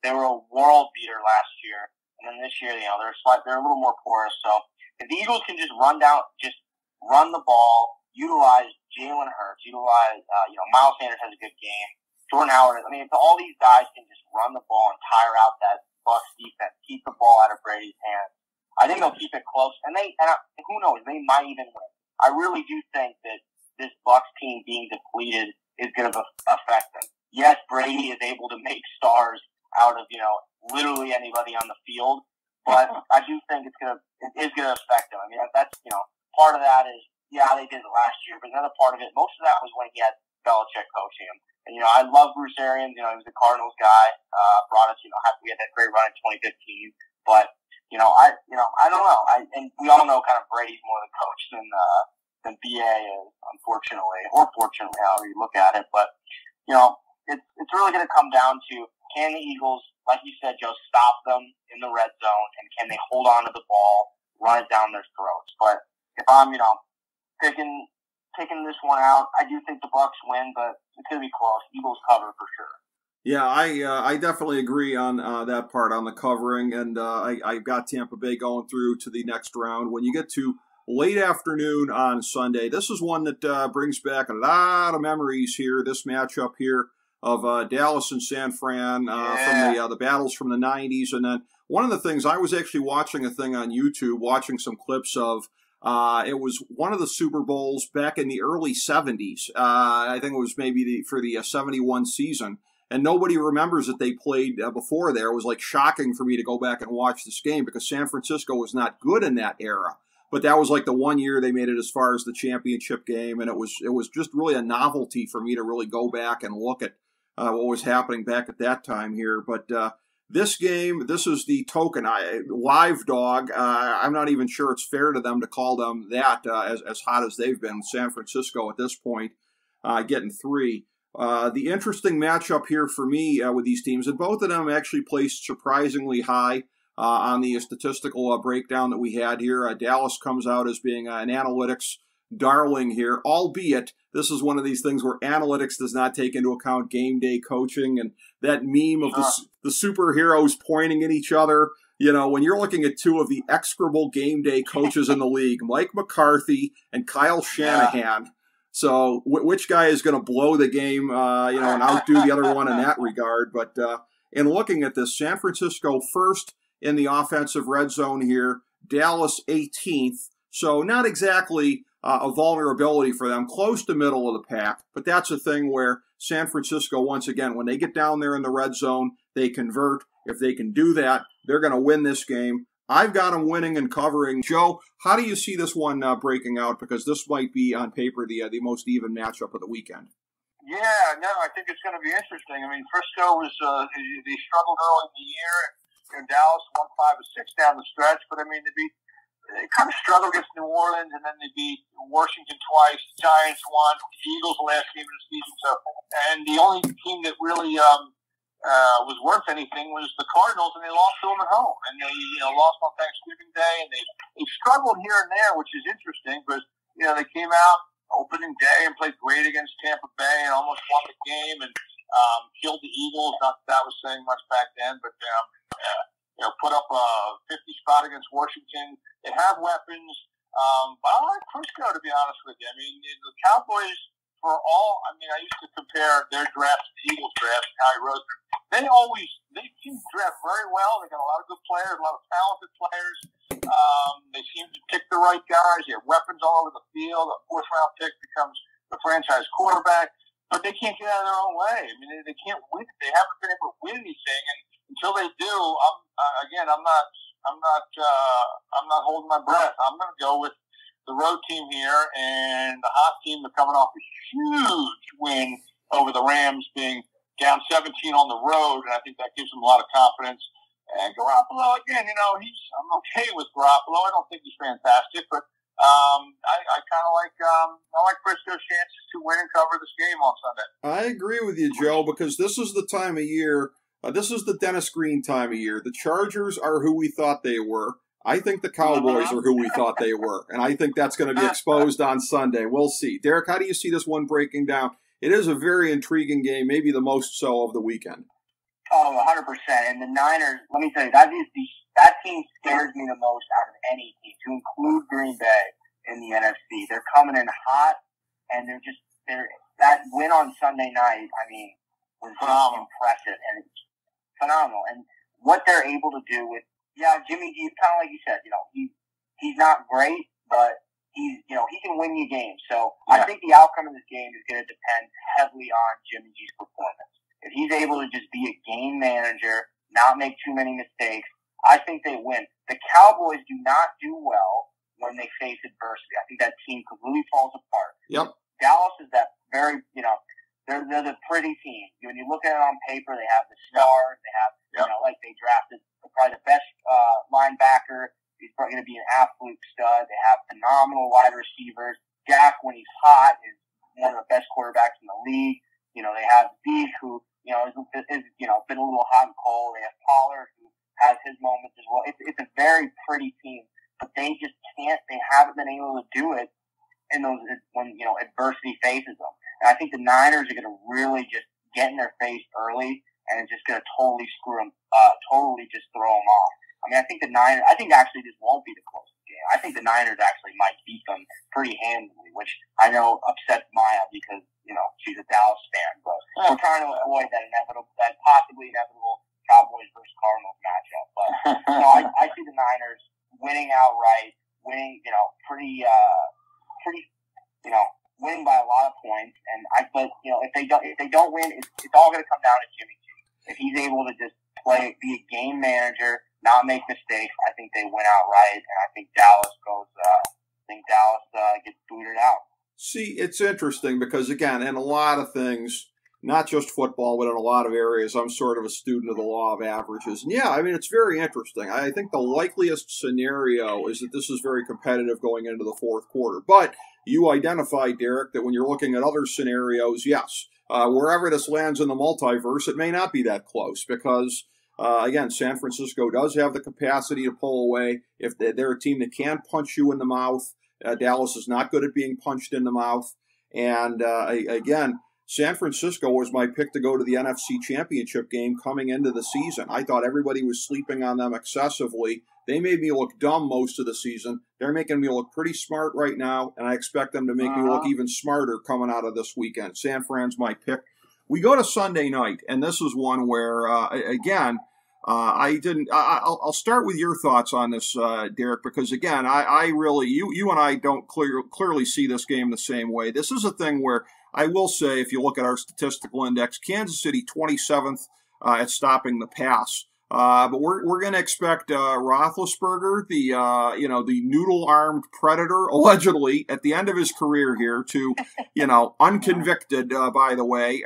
they were a world beater last year, and then this year, they're a little more porous. So if the Eagles can just run the ball, utilize Jalen Hurts, Miles Sanders has a good game, Jordan Howard. I mean, if all these guys can just run the ball and tire out that Bucs defense, keep the ball out of Brady's hands, I think they'll keep it close. And who knows? They might even win. I really do think that this Bucs team being depleted is going to affect them. Yes, Brady is able to make stars out of, literally anybody on the field. But I do think it is going to affect them. I mean, that's, part of that is, yeah, they did it last year, but another part of it, most of that was when he had Belichick coaching him. And, I love Bruce Arians. He was a Cardinals guy, brought us, we had that great run in 2015. But, I don't know. And we all know kind of Brady's more the coach than BA is, unfortunately, or fortunately, however you look at it. But, it's really going to come down to, can the Eagles, like you said, Joe, stop them in the red zone, and can they hold on to the ball, run it down their throats? But if I'm, taking this one out, I do think the Bucs win, but it's going to be close. Eagles cover for sure. Yeah, I definitely agree on that part, on the covering, and I've got Tampa Bay going through to the next round. When you get to late afternoon on Sunday, this is one that brings back a lot of memories here, this matchup here of Dallas and San Fran from the battles from the 90s. And then one of the things, I was actually watching a thing on YouTube, watching some clips of, it was one of the Super Bowls back in the early 70s. I think it was maybe for the 71 season. And nobody remembers that they played before there. It was like shocking for me to go back and watch this game because San Francisco was not good in that era. But that was like the one year they made it as far as the championship game. And it was just really a novelty for me to really go back and look at what was happening back at that time here. But this game, this is the token live dog. I'm not even sure it's fair to them to call them that as hot as they've been. San Francisco at this point getting 3. The interesting matchup here for me with these teams, and both of them actually placed surprisingly high on the statistical breakdown that we had here. Dallas comes out as being an analytics darling here, albeit this is one of these things where analytics does not take into account game day coaching and that meme of the superheroes pointing at each other. When you're looking at two of the execrable game day coaches in the league, Mike McCarthy and Kyle Shanahan. So which guy is going to blow the game, and outdo the other one in that regard. But in looking at this, San Francisco first in the offensive red zone here, Dallas 18th. So not exactly a vulnerability for them, close to middle of the pack. But that's a thing where San Francisco, once again, when they get down there in the red zone, they convert. If they can do that, they're going to win this game. I've got them winning and covering. Joe, how do you see this one breaking out? Because this might be, on paper, the most even matchup of the weekend. Yeah, no, I think it's going to be interesting. I mean, Frisco was they struggled early in the year, and Dallas won 5 of 6 down the stretch. But I mean, they kind of struggled against New Orleans, and then they beat Washington twice. The Giants won. The Eagles the last game of the season. So, and the only team that really was worth anything was the Cardinals, and they lost to them at home. And they lost on Thanksgiving Day, and they struggled here and there, which is interesting. But they came out opening day and played great against Tampa Bay and almost won the game and killed the Eagles. Not that that was saying much back then, but put up a 50 spot against Washington. They have weapons, but I like Frisco, to be honest with you. I mean, the Cowboys, I used to compare their draft to the Eagles draft and how he wrote them. They seem to draft very well. They got a lot of good players, a lot of talented players. They seem to pick the right guys. They have weapons all over the field. A 4th round pick becomes the franchise quarterback, but they can't get out of their own way. I mean, they can't win. They haven't been able to win anything, and until they do, I'm not holding my breath. I'm going to go with the road team here, and the hot team are coming off a huge win over the Rams, being down 17 on the road, and I think that gives them a lot of confidence. And Garoppolo, again, I'm okay with Garoppolo. I don't think he's fantastic, but I kind of like Frisco's chances to win and cover this game on Sunday. I agree with you, Joe, because this is the time of year. This is the Dennis Green time of year. The Chargers are who we thought they were. I think the Cowboys are who we thought they were, and I think that's going to be exposed on Sunday. We'll see. Derek, how do you see this one breaking down? It is a very intriguing game, maybe the most so of the weekend. Oh, 100%. And the Niners, let me tell you, that team scares me the most out of any team, to include Green Bay in the NFC. They're coming in hot, and that win on Sunday night, was just impressive, and it's phenomenal. And what they're able to do with, Jimmy G, kind of like you said, he's not great, but he can win you games. So I think the outcome of this game is going to depend heavily on Jimmy G's performance. If he's able to just be a game manager, not make too many mistakes, I think they win. The Cowboys do not do well when they face adversity. I think that team completely falls apart. Yep. Dallas is that very, they're the pretty team. When you look at it on paper, they have the stars. They have, they drafted probably the best linebacker. He's probably going to be an absolute stud. They have phenomenal wide receivers. Dak, when he's hot, is one of the best quarterbacks in the league. They have Zeke, who, is been a little hot and cold. They have Pollard, who has his moments as well. It's a very pretty team, but they just can't. They haven't been able to do it in those when adversity faces them. And I think the Niners are going to really just get in their face early, and it's just going to totally screw them, totally just throw them off. I think actually this won't be the closest game. I think the Niners actually might beat them pretty handily, which I know upsets Maya because, she's a Dallas fan. But we're trying to avoid that possibly inevitable Cowboys versus Cardinals matchup. But I see the Niners winning outright, winning by a lot of points. And if they don't win, it's all going to come down to Jimmy G. If he's able to just be a game manager, not make mistakes, I think they win outright, and I think Dallas gets booted out. See, it's interesting because, again, in a lot of things, not just football, but in a lot of areas, I'm sort of a student of the law of averages. And it's very interesting. I think the likeliest scenario is that this is very competitive going into the fourth quarter. But you identified, Derek, that when you're looking at other scenarios, yes, wherever this lands in the multiverse, it may not be that close because, again, San Francisco does have the capacity to pull away. If they're a team that can punch you in the mouth, Dallas is not good at being punched in the mouth. And, again, San Francisco was my pick to go to the NFC Championship game coming into the season. I thought everybody was sleeping on them excessively. They made me look dumb most of the season. They're making me look pretty smart right now, and I expect them to make me look even smarter coming out of this weekend. San Fran's my pick. We go to Sunday night, and this is one where, I'll start with your thoughts on this, Derek, because again, you and I don't clearly see this game the same way. This is a thing where I will say, if you look at our statistical index, Kansas City 27th at stopping the pass. But we're going to expect Roethlisberger, the noodle-armed predator, allegedly at the end of his career here, to unconvicted. By the way,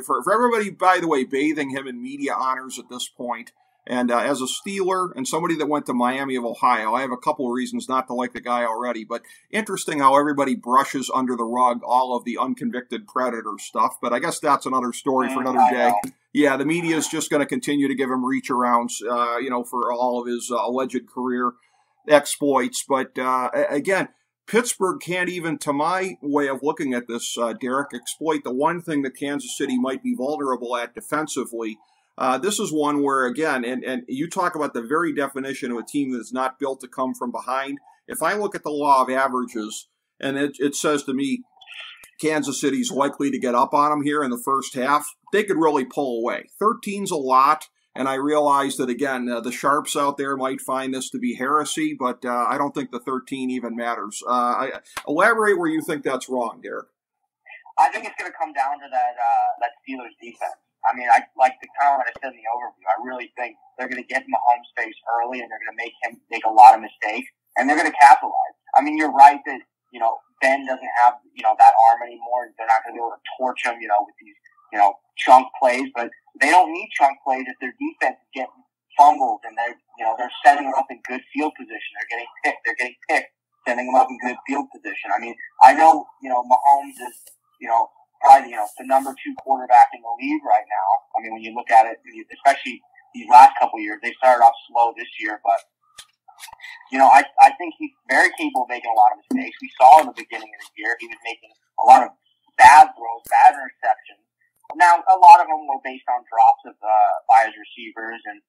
for everybody, by the way, bathing him in media honors at this point. And as a Steeler and somebody that went to Miami of Ohio, I have a couple of reasons not to like the guy already. But interesting how everybody brushes under the rug all of the unconvicted predator stuff. But I guess that's another story for another day. Yeah, the media is just going to continue to give him reach-arounds, for all of his alleged career exploits. But again, Pittsburgh can't even, to my way of looking at this, Derek, exploit the one thing that Kansas City might be vulnerable at defensively. This is one where, again, and you talk about the very definition of a team that's not built to come from behind. If I look at the law of averages, and it says to me Kansas City's likely to get up on them here in the first half, they could really pull away. 13's a lot, and I realize that, again, the sharps out there might find this to be heresy, but I don't think the 13 even matters. Elaborate where you think that's wrong, Derek. I think it's going to come down to that Steelers defense. I mean, I like the kind of what I said in the overview. I really think they're going to get Mahomes' face early, and they're going to make him make a lot of mistakes, and they're going to capitalize. I mean, you're right that Ben doesn't have that arm anymore. They're not going to be able to torch him, with these chunk plays. But they don't need chunk plays if their defense is getting fumbled and they're setting them up in good field position. They're getting picked, setting them up in good field position. I mean, I know Mahomes is probably the number 2 quarterback in the league right now. I mean, when you look at it, especially these last couple of years, they started off slow this year, but I think he's very capable of making a lot of mistakes. We saw in the beginning of the year he was making a lot of bad throws, bad interceptions. Now, a lot of them were based on drops by his receivers and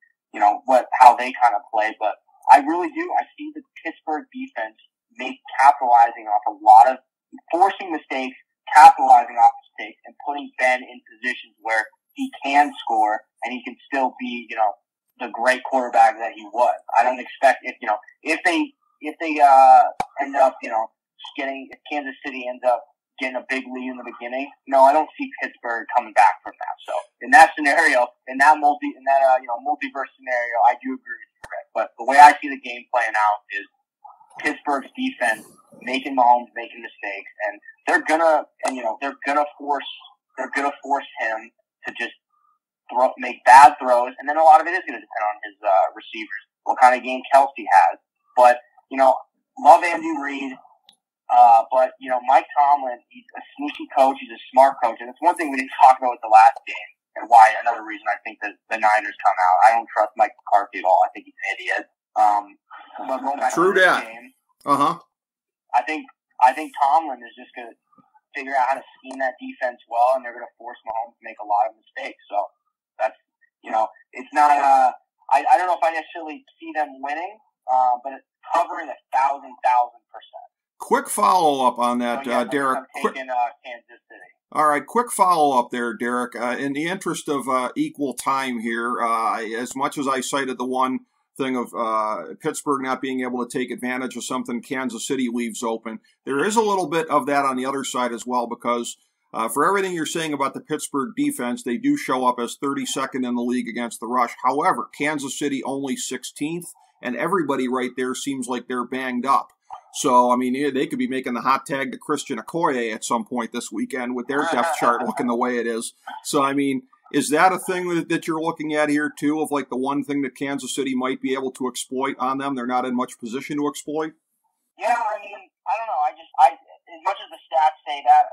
how they kind of play. But I really do. I see the Pittsburgh defense capitalizing off a lot of forcing mistakes, capitalizing off mistakes, and putting Ben in positions where he can score and he can still be, the great quarterback that he was. I don't expect if they end up, if Kansas City ends up getting a big lead in the beginning, no, I don't see Pittsburgh coming back from that. So in that scenario, in that multiverse scenario, I do agree with you, Rick. But the way I see the game playing out is Pittsburgh's defense making Mahomes making mistakes, and they're gonna force him to just make bad throws, and then a lot of it is gonna depend on his receivers, what kind of game Kelsey has. But love Andy Reid, but Mike Tomlin, he's a sneaky coach, he's a smart coach, and it's one thing we didn't talk about with the last game, and why another reason I think that the Niners come out. I don't trust Mike McCarthy at all. I think he's an idiot. But going back to this game, I think Tomlin is just going to figure out how to scheme that defense well, and they're going to force Mahomes to make a lot of mistakes. So that's it's not. I don't know if I necessarily see them winning, but it's covering 1,000%. Quick follow up on that, Derek. I'm taking Kansas City. All right, quick follow up there, Derek. In the interest of equal time here, as much as I cited the one thing of Pittsburgh not being able to take advantage of something Kansas City leaves open, there is a little bit of that on the other side as well, because for everything you're saying about the Pittsburgh defense, they do show up as 32nd in the league against the rush. However, Kansas City only 16th, and everybody right there seems like they're banged up. So, I mean, they could be making the hot tag to Christian Okoye at some point this weekend with their depth chart looking the way it is. So, I mean, is that a thing that you're looking at here, too, of like the one thing that Kansas City might be able to exploit on them? They're not in much position to exploit? Yeah, I mean, I don't know. As much as the stats say that,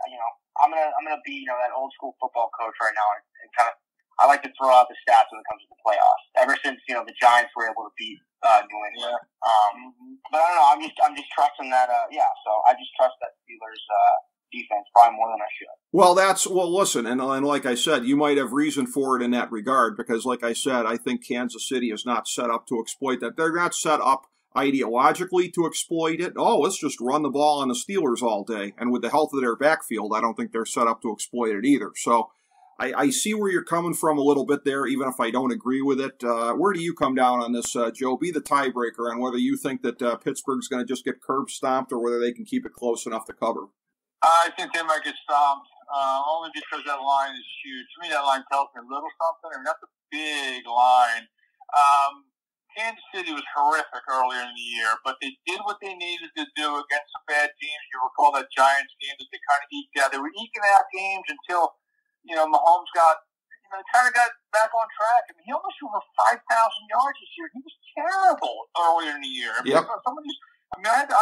I'm gonna be, that old school football coach right now, and kind of, I like to throw out the stats when it comes to the playoffs. Ever since, the Giants were able to beat New England. But I don't know, I'm just trusting that, so I just trust that Steelers defense probably more than I should. Well, listen, and like I said, you might have reason for it in that regard, because like I said, I think Kansas City is not set up to exploit that. They're not set up ideologically to exploit it. Oh, let's just run the ball on the Steelers all day. And with the health of their backfield, I don't think they're set up to exploit it either. So I see where you're coming from a little bit there, even if I don't agree with it. Where do you come down on this, Joe? Be the tiebreaker on whether you think that Pittsburgh's going to just get curb stomped or whether they can keep it close enough to cover. I think they might get stomped, only because that line is huge. To me, that line tells me a little something. I mean, that's a big line. Kansas City was horrific earlier in the year, but they did what they needed to do against some bad teams. You recall that Giants game that they kind of eked out. They were eking out games until, Mahomes kind of got back on track. I mean, he almost threw over 5,000 yards this year. He was terrible earlier in the year. Yep. I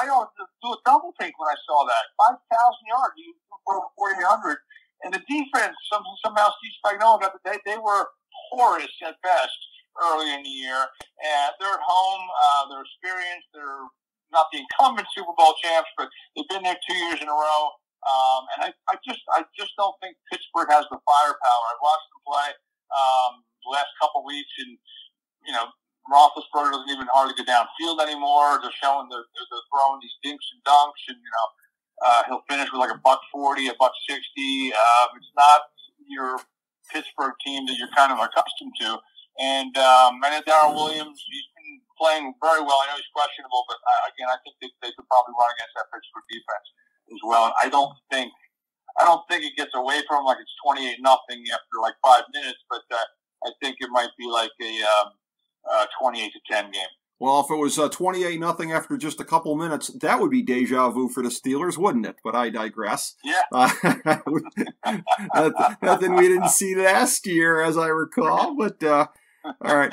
always do a double take when I saw that. 5,000 yards. He threw over 4,800. And the defense, somehow Steve Spagnuolo got they were porous at best early in the year, and they're at home. They're experienced. They're not the incumbent Super Bowl champs, but they've been there 2 years in a row. And I just don't think Pittsburgh has the firepower. I've watched them play the last couple weeks, and Roethlisberger doesn't even hardly get downfield anymore. They're they're throwing these dinks and dunks, and he'll finish with like $140, $160. It's not your Pittsburgh team that you're kind of accustomed to. And I know Darrell Williams, he's been playing very well. I know he's questionable, but again, I think they could probably run against that Pittsburgh defense as well. And I don't think it gets away from them like it's 28-0 after like 5 minutes, but I think it might be like a 28-10 game. Well, if it was 28-0 after just a couple minutes, that would be deja vu for the Steelers, wouldn't it? But I digress. Yeah. Nothing we didn't see last year, as I recall. But all right,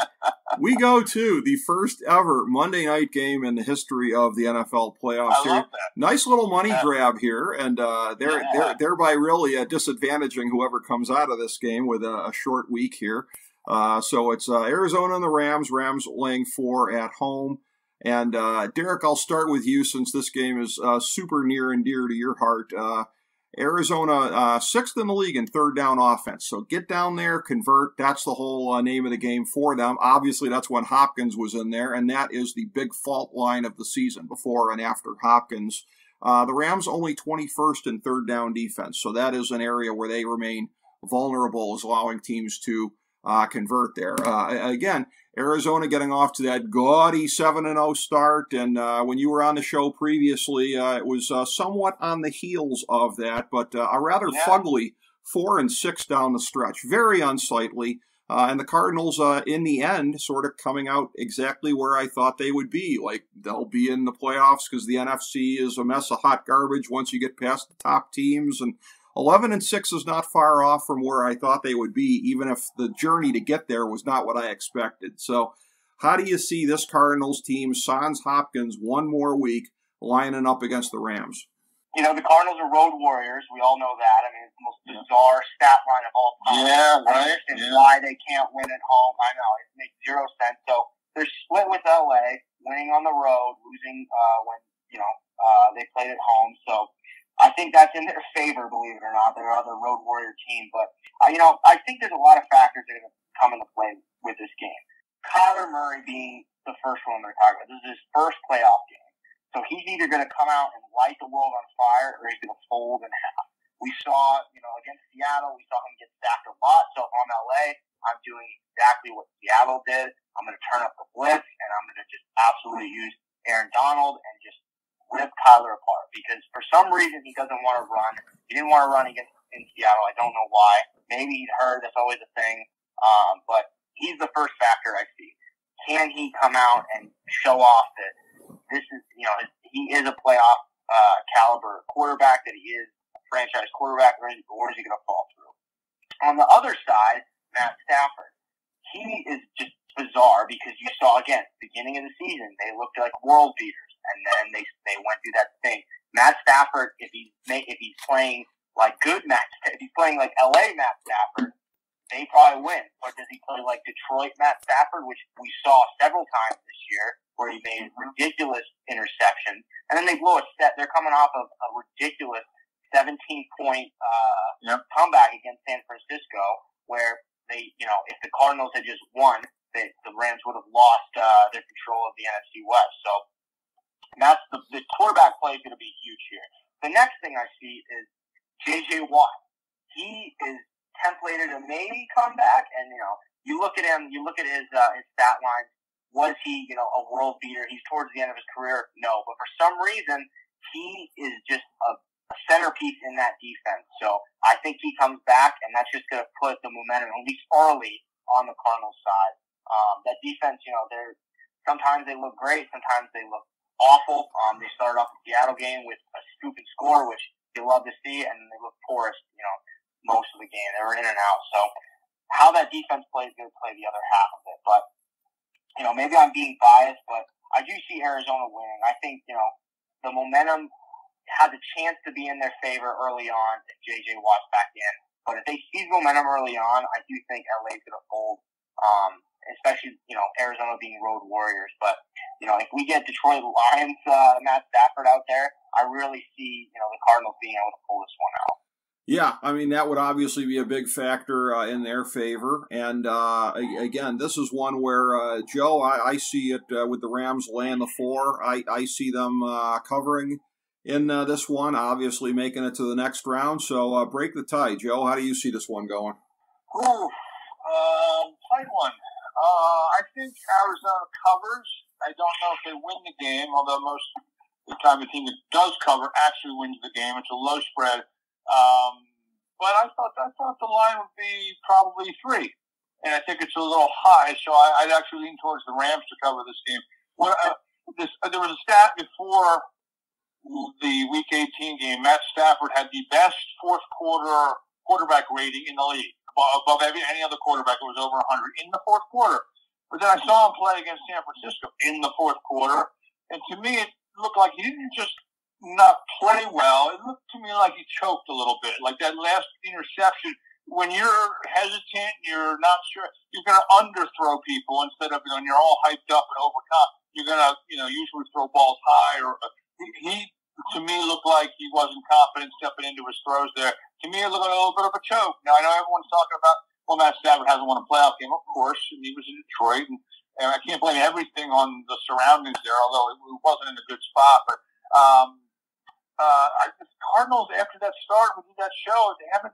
we go to the first ever Monday night game in the history of the NFL playoffs. I love that. Nice little money grab here, and they're thereby really disadvantaging whoever comes out of this game with a short week here. So it's Arizona and the Rams. Rams laying 4 at home. And Derek, I'll start with you since this game is super near and dear to your heart. Arizona 6th in the league in third down offense. So get down there, convert. That's the whole name of the game for them. Obviously, that's when Hopkins was in there, and that is the big fault line of the season before and after Hopkins. The Rams only 21st in third down defense. So that is an area where they remain vulnerable, is allowing teams to convert there. Again, Arizona getting off to that gaudy 7-0 start, and when you were on the show previously, it was somewhat on the heels of that, but a rather fugly 4-6 down the stretch. Very unsightly, and the Cardinals, in the end, sort of coming out exactly where I thought they would be. Like, they'll be in the playoffs because the NFC is a mess of hot garbage once you get past the top teams, and 11-6 is not far off from where I thought they would be, even if the journey to get there was not what I expected. So how do you see this Cardinals team, sans Hopkins, one more week, lining up against the Rams? The Cardinals are road warriors. We all know that. I mean, it's the most bizarre stat line of all time. Yeah, right. I understand why they can't win at home. I know. It makes zero sense. So they're split with LA, winning on the road, losing when, they played at home. So I think that's in their favor, believe it or not. They're other road warrior team. But, I think there's a lot of factors that are going to come into play with this game. Kyler Murray being the first one they're talking about. This is his first playoff game. So he's either going to come out and light the world on fire or he's going to fold in half. We saw, against Seattle, we saw him get sacked a lot. So if I'm LA, I'm doing exactly what Seattle did. I'm going to turn up the blitz and I'm going to just absolutely use Aaron Donald and just rip Kyler apart, because for some reason he doesn't want to run. He didn't want to run in Seattle. I don't know why. Maybe he's hurt. That's always a thing. But he's the first factor I see. Can he come out and show off that this is, he is a playoff caliber quarterback, that he is a franchise quarterback, or is he going to fall through? On the other side, Matt Stafford. He is just bizarre because you saw, again, beginning of the season, they looked like world beaters. And then they went through that thing. Matt Stafford, if he's playing like good if he's playing like LA Matt Stafford, they probably win. Or does he play like Detroit Matt Stafford, which we saw several times this year, where he made ridiculous interceptions, and then they blow a step. They're coming off of a ridiculous 17-point comeback against San Francisco, where they, if the Cardinals had just won, the Rams would have lost their control of the NFC West. So that's the quarterback play is going to be huge here. The next thing I see is J.J. Watt. He is templated to maybe come back, and you look at him, you look at his stat lines. Was he a world beater? He's towards the end of his career. No, but for some reason he is just a centerpiece in that defense. So I think he comes back, and that's just going to put the momentum, at least early, on the Cardinals side. That defense, sometimes they look great, sometimes they look awful. They started off the Seattle game with a stupid score, which you love to see, and they look porous, most of the game. They were in and out. So how that defense plays is going to play the other half of it. But, maybe I'm being biased, but I do see Arizona winning. I think, the momentum had the chance to be in their favor early on if J.J. Watt's back in. But if they seize momentum early on, I do think LA's going to fold, especially, Arizona being road warriors. But, if we get Detroit Lions, Matt Stafford out there, I really see, the Cardinals being able to pull this one out. Yeah, I mean, that would obviously be a big factor in their favor. And, again, this is one where, Joe, I see it with the Rams laying the 4. I see them covering in this one, obviously making it to the next round. So break the tie. Joe, how do you see this one going? Ooh, tight one. I think Arizona covers. I don't know if they win the game, although most of the time the team that does cover actually wins the game. It's a low spread. But I thought the line would be probably 3, and I think it's a little high. So I'd actually lean towards the Rams to cover this game. There was a stat before the Week 18 game. Matt Stafford had the best fourth quarter quarterback rating in the league, above any other quarterback. It was over 100 in the fourth quarter. But then I saw him play against San Francisco in the fourth quarter, and to me it looked like he didn't just not play well. It looked to me like he choked a little bit. Like that last interception, when you're hesitant, you're not sure, you're going to underthrow people instead of, when you're all hyped up and overcome, you're going to, usually throw balls high. Or he, to me, looked like he wasn't confident stepping into his throws there. To me, it looked like a little bit of a choke. Now, I know everyone's talking about, well, Matt Stafford hasn't won a playoff game, of course, and he was in Detroit, and I can't blame everything on the surroundings there, although it wasn't in a good spot. But the Cardinals, after that start, we did that show, they haven't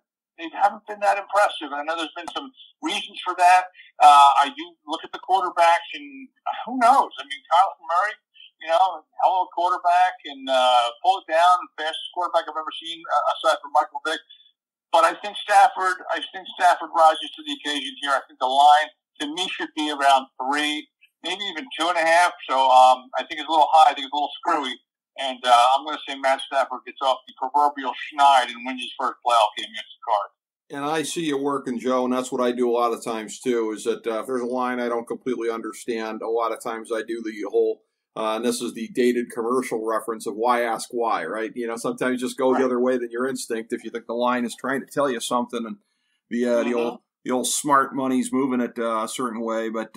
been that impressive. And I know there's been some reasons for that. I do look at the quarterbacks, and who knows? I mean, Kyler Murray, hell of a quarterback, and pull it down, fastest quarterback I've ever seen, aside from Michael Vick. But I think Stafford rises to the occasion here. I think the line, to me, should be around 3, maybe even 2.5. So I think it's a little high. I think it's a little screwy. And I'm going to say Matt Stafford gets off the proverbial schneid and wins his first playoff game against the Cards. And I see you working, Joe, and that's what I do a lot of times, too, is that if there's a line I don't completely understand, a lot of times I do the whole, and this is the dated commercial reference of why ask why, right? Sometimes you just go the other way than your instinct if you think the line is trying to tell you something, and the old smart money's moving it a certain way. But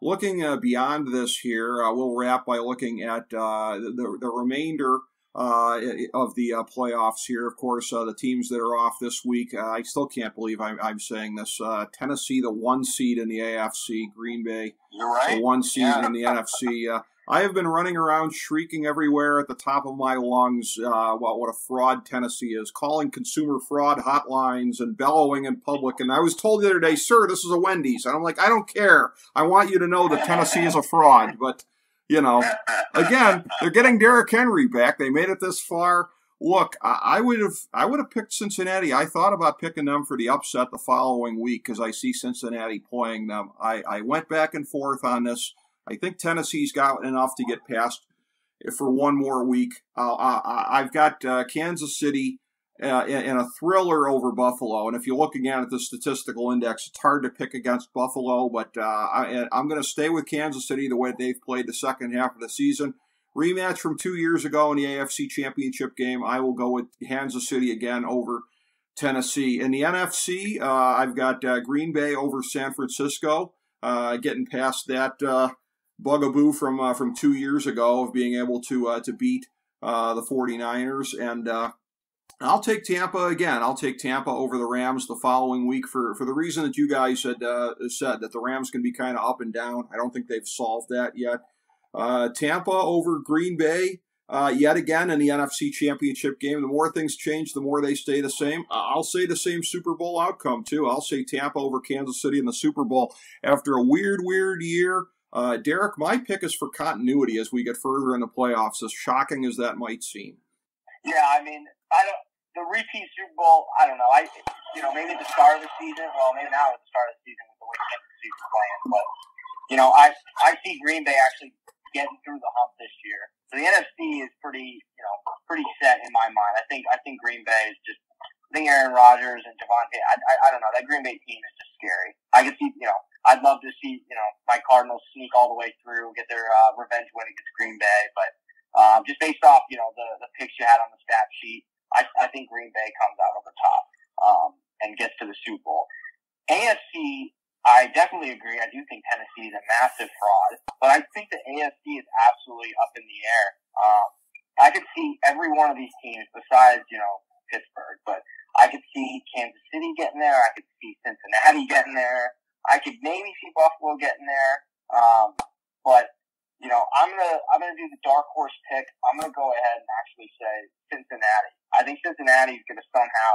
looking beyond this here, we'll wrap by looking at the remainder of the playoffs here. Of course, the teams that are off this week, I still can't believe I'm saying this. Tennessee, the 1 seed in the AFC, Green Bay, the 1 seed in the NFC. I have been running around shrieking everywhere at the top of my lungs about what a fraud Tennessee is, calling consumer fraud hotlines and bellowing in public. And I was told the other day, sir, this is a Wendy's. And I'm like, I don't care. I want you to know that Tennessee is a fraud. But, again, they're getting Derrick Henry back. They made it this far. Look, I would have picked Cincinnati. I thought about picking them for the upset the following week because I see Cincinnati playing them. I went back and forth on this. I think Tennessee's got enough to get past for one more week. I've got Kansas City in a thriller over Buffalo. And if you look again at the statistical index, it's hard to pick against Buffalo. But I'm going to stay with Kansas City the way they've played the second half of the season. Rematch from 2 years ago in the AFC Championship game. I will go with Kansas City again over Tennessee. In the NFC, I've got Green Bay over San Francisco, getting past that bugaboo from 2 years ago of being able to beat the 49ers. And I'll take Tampa again. I'll take Tampa over the Rams the following week for the reason that you guys had said, that the Rams can be kind of up and down. I don't think they've solved that yet. Tampa over Green Bay yet again in the NFC Championship game. The more things change, the more they stay the same. I'll say the same Super Bowl outcome, too. I'll say Tampa over Kansas City in the Super Bowl after a weird year. Derek, my pick is for continuity as we get further in the playoffs, as shocking as that might seem. Yeah, I mean, the repeat Super Bowl, I don't know. Maybe at the start of the season, well, maybe now at the start of the season with the way Kansas City's playing, but I see Green Bay actually getting through the hump this year. So the NFC is pretty set in my mind. I think Green Bay is just. I think Aaron Rodgers and Devontae. I don't know. That Green Bay team is just scary. I could see. I'd love to see my Cardinals sneak all the way through, get their revenge win against Green Bay. But just based off the picks you had on the stat sheet, I think Green Bay comes out over top and gets to the Super Bowl. AFC. I definitely agree. I do think Tennessee is a massive fraud, but I think the AFC is absolutely up in the air. I could see every one of these teams besides, Pittsburgh, but I could see Kansas City getting there. I could see Cincinnati getting there. I could maybe see Buffalo getting there. But I'm gonna do the dark horse pick. I'm gonna go ahead and actually say Cincinnati. I think Cincinnati is gonna somehow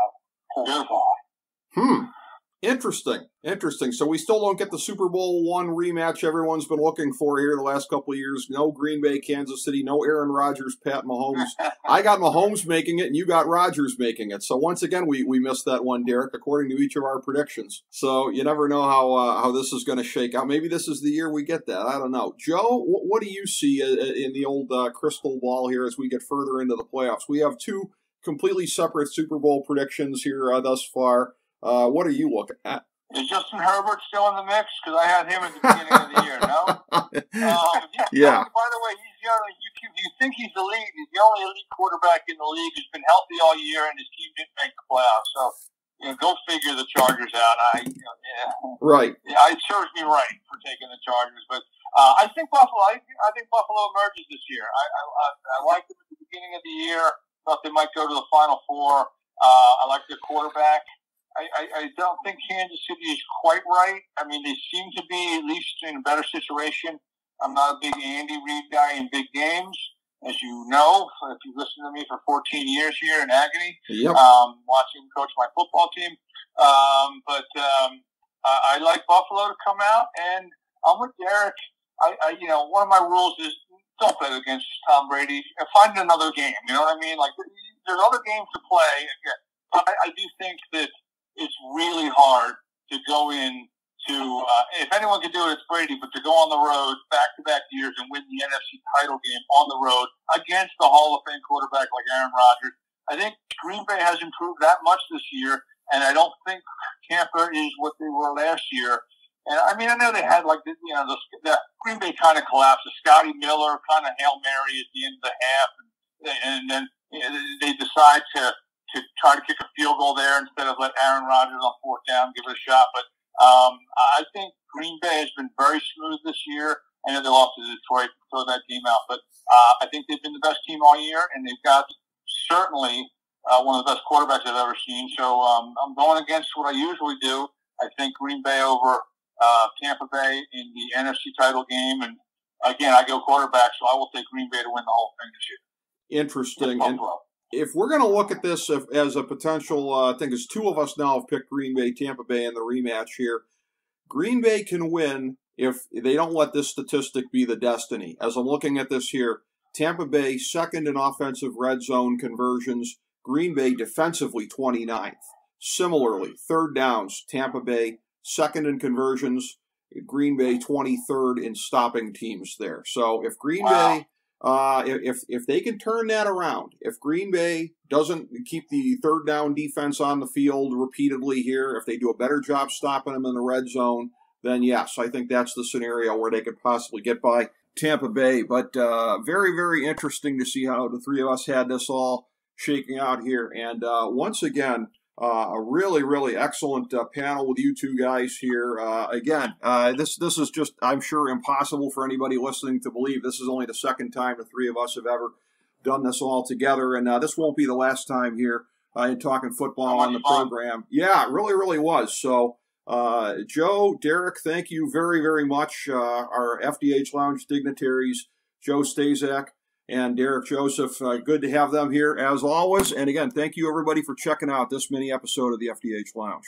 pull this off. Interesting. So we still don't get the Super Bowl I rematch everyone's been looking for here the last couple of years. No Green Bay, Kansas City, no Aaron Rodgers, Pat Mahomes. I got Mahomes making it, and you got Rodgers making it. So once again, we missed that one, Derek, according to each of our predictions. So you never know how this is going to shake out. Maybe this is the year we get that. I don't know. Joe, what do you see in the old crystal ball here as we get further into the playoffs? We have two completely separate Super Bowl predictions here thus far. What are you looking at? Is Justin Herbert still in the mix? Because I had him at the beginning of the year, no? Yeah. By the way, he's the only, you think he's the lead. He's the only elite quarterback in the league who's been healthy all year, and his team didn't make the playoffs. So, go figure the Chargers out. Right. Yeah, it serves me right for taking the Chargers. But I think Buffalo. I think Buffalo emerges this year. I liked them at the beginning of the year. Thought they might go to the Final Four. I like their quarterback. I don't think Kansas City is quite right. I mean, they seem to be at least in a better situation. I'm not a big Andy Reid guy in big games, as you know, if you've listened to me for 14 years here in agony, watching coach my football team. But I like Buffalo to come out, and I'm with Derek. One of my rules is don't bet against Tom Brady. Find another game. You know what I mean? Like, there's other games to play. I do think that it's really hard to go in to, if anyone could do it, it's Brady, but to go on the road back-to-back years and win the NFC title game on the road against the Hall of Fame quarterback like Aaron Rodgers. I think Green Bay has improved that much this year, and I don't think Tampa is what they were last year. And I mean, I know they had the Green Bay kind of collapsed. The Scotty Miller kind of Hail Mary at the end of the half, and then they decide to try to kick a field goal there instead of let Aaron Rodgers on fourth down give it a shot. But I think Green Bay has been very smooth this year. I know they lost to Detroit, throw that game out. But I think they've been the best team all year, and they've got certainly one of the best quarterbacks I've ever seen. So I'm going against what I usually do. I think Green Bay over Tampa Bay in the NFC title game. And, again, I go quarterback, so I will take Green Bay to win the whole thing this year. Interesting. And if we're going to look at this as a potential, I think it's two of us now have picked Green Bay, Tampa Bay in the rematch here. Green Bay can win if they don't let this statistic be the destiny. As I'm looking at this here, Tampa Bay second in offensive red zone conversions, Green Bay defensively 29th. Similarly, third downs, Tampa Bay second in conversions, Green Bay 23rd in stopping teams there. So if Green Bay... if they can turn that around, if Green Bay doesn't keep the third down defense on the field repeatedly here, if they do a better job stopping them in the red zone, then yes, I think that's the scenario where they could possibly get by Tampa Bay. But very, very interesting to see how the three of us had this all shaking out here. And once again, a really, really excellent panel with you two guys here. Again, this is just, I'm sure, impossible for anybody listening to believe. This is only the second time the three of us have ever done this all together, and this won't be the last time here in Talking Football on the program. Yeah, it really, really was. So, Joe, Derek, thank you very, very much. Our FDH Lounge dignitaries, Joe Staszak and Derek Joseph, good to have them here as always. And again, thank you everybody for checking out this mini episode of the FDH Lounge.